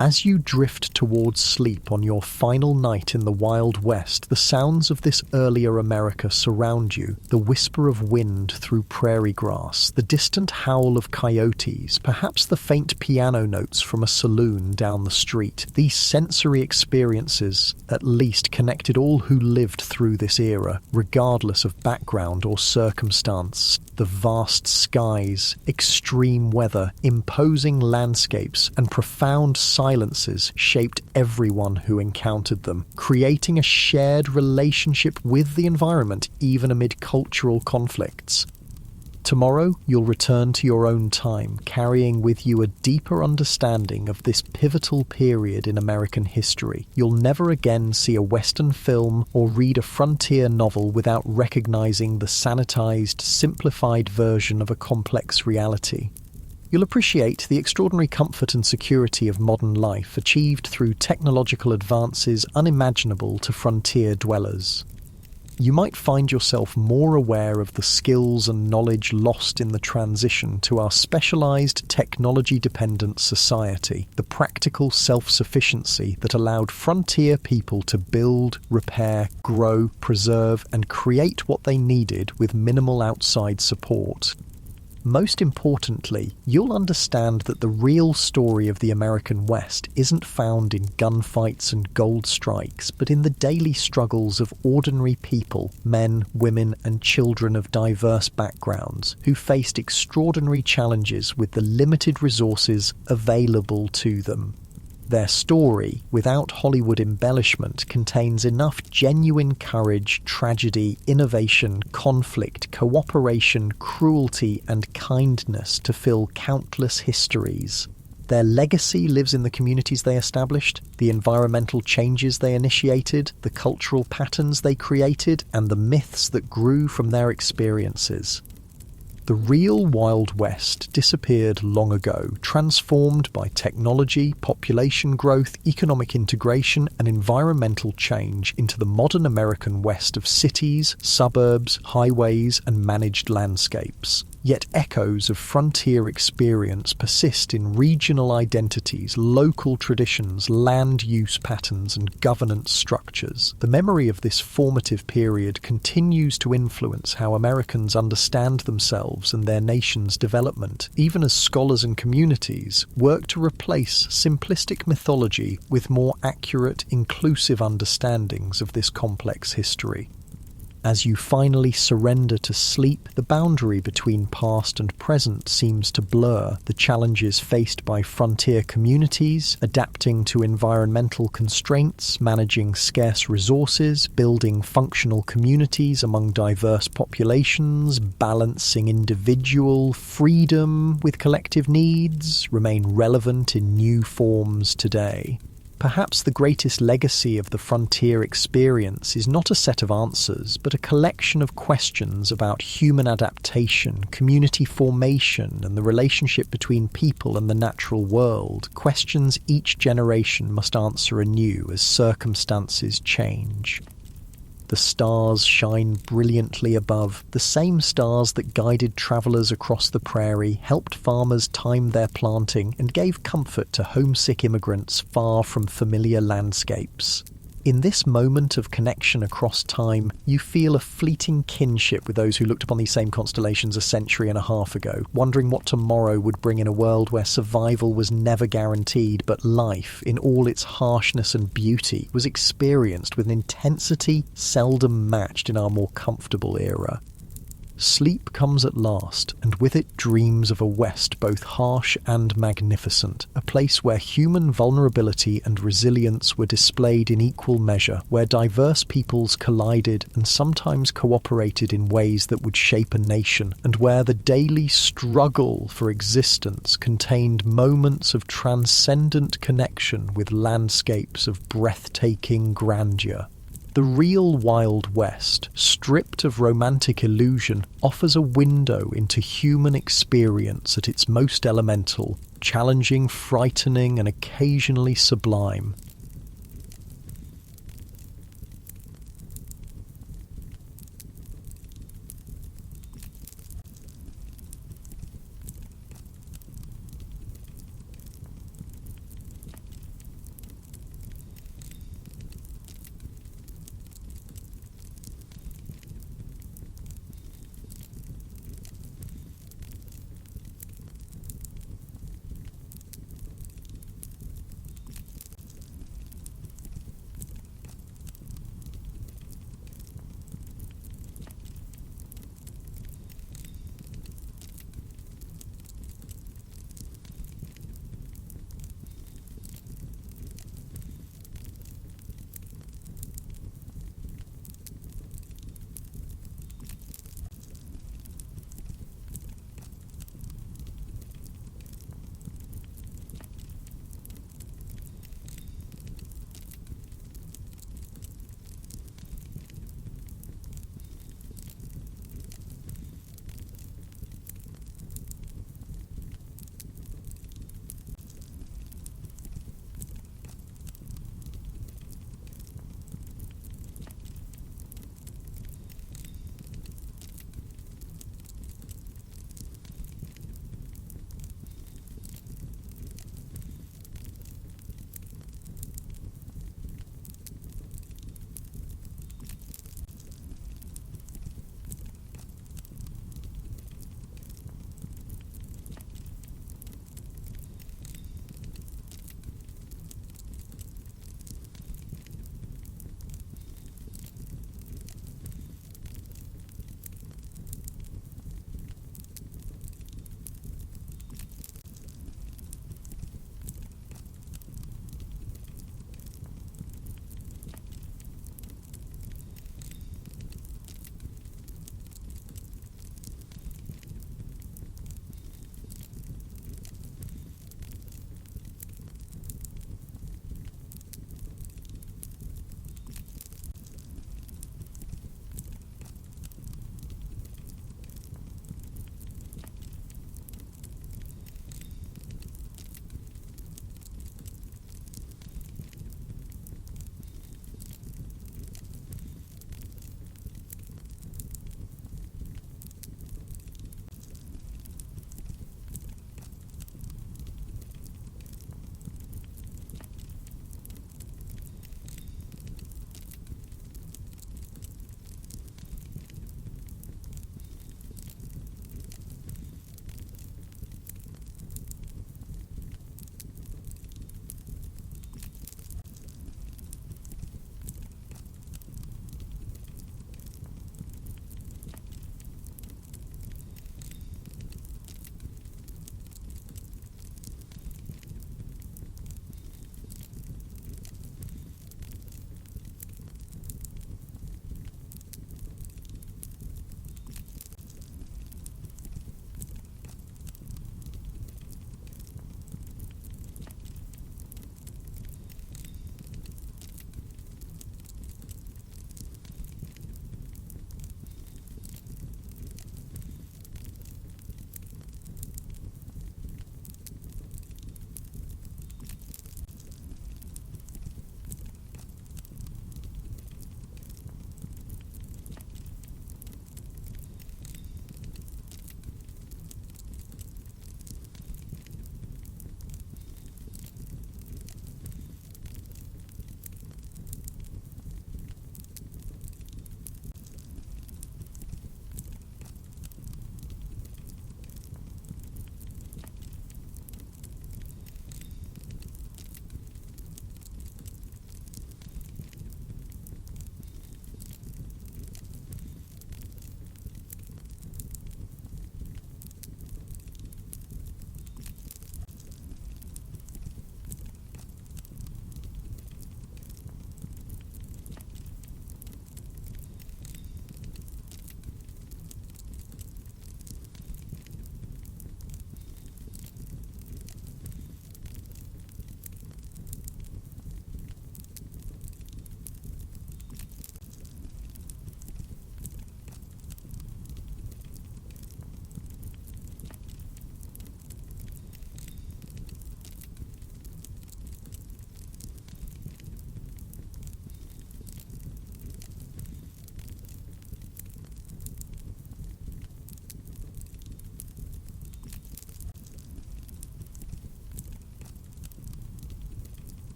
As you drift towards sleep on your final night in the Wild West, the sounds of this earlier America surround you, the whisper of wind through prairie grass, the distant howl of coyotes, perhaps the faint piano notes from a saloon down the street. These sensory experiences at least connected all who lived through this era, regardless of background or circumstance. The vast skies, extreme weather, imposing landscapes, and profound silences shaped everyone who encountered them, creating a shared relationship with the environment even amid cultural conflicts. Tomorrow, you'll return to your own time, carrying with you a deeper understanding of this pivotal period in American history. You'll never again see a Western film or read a frontier novel without recognizing the sanitized, simplified version of a complex reality. You'll appreciate the extraordinary comfort and security of modern life achieved through technological advances unimaginable to frontier dwellers. You might find yourself more aware of the skills and knowledge lost in the transition to our specialized, technology-dependent society, the practical self-sufficiency that allowed frontier people to build, repair, grow, preserve, and create what they needed with minimal outside support. Most importantly, you'll understand that the real story of the American West isn't found in gunfights and gold strikes, but in the daily struggles of ordinary people, men, women, and children of diverse backgrounds, who faced extraordinary challenges with the limited resources available to them. Their story, without Hollywood embellishment, contains enough genuine courage, tragedy, innovation, conflict, cooperation, cruelty, and kindness to fill countless histories. Their legacy lives in the communities they established, the environmental changes they initiated, the cultural patterns they created, and the myths that grew from their experiences. The real Wild West disappeared long ago, transformed by technology, population growth, economic integration, and environmental change into the modern American West of cities, suburbs, highways, and managed landscapes. Yet echoes of frontier experience persist in regional identities, local traditions, land use patterns, and governance structures. The memory of this formative period continues to influence how Americans understand themselves and their nation's development, even as scholars and communities work to replace simplistic mythology with more accurate, inclusive understandings of this complex history. As you finally surrender to sleep, the boundary between past and present seems to blur. The challenges faced by frontier communities, adapting to environmental constraints, managing scarce resources, building functional communities among diverse populations, balancing individual freedom with collective needs, remain relevant in new forms today. Perhaps the greatest legacy of the frontier experience is not a set of answers, but a collection of questions about human adaptation, community formation, and the relationship between people and the natural world, questions each generation must answer anew as circumstances change. The stars shine brilliantly above, the same stars that guided travellers across the prairie, helped farmers time their planting, and gave comfort to homesick immigrants far from familiar landscapes. In this moment of connection across time, you feel a fleeting kinship with those who looked upon these same constellations a century and a half ago, wondering what tomorrow would bring in a world where survival was never guaranteed, but life, in all its harshness and beauty, was experienced with an intensity seldom matched in our more comfortable era. Sleep comes at last, and with it dreams of a West both harsh and magnificent, a place where human vulnerability and resilience were displayed in equal measure, where diverse peoples collided and sometimes cooperated in ways that would shape a nation, and where the daily struggle for existence contained moments of transcendent connection with landscapes of breathtaking grandeur. The real Wild West, stripped of romantic illusion, offers a window into human experience at its most elemental, challenging, frightening, and occasionally sublime.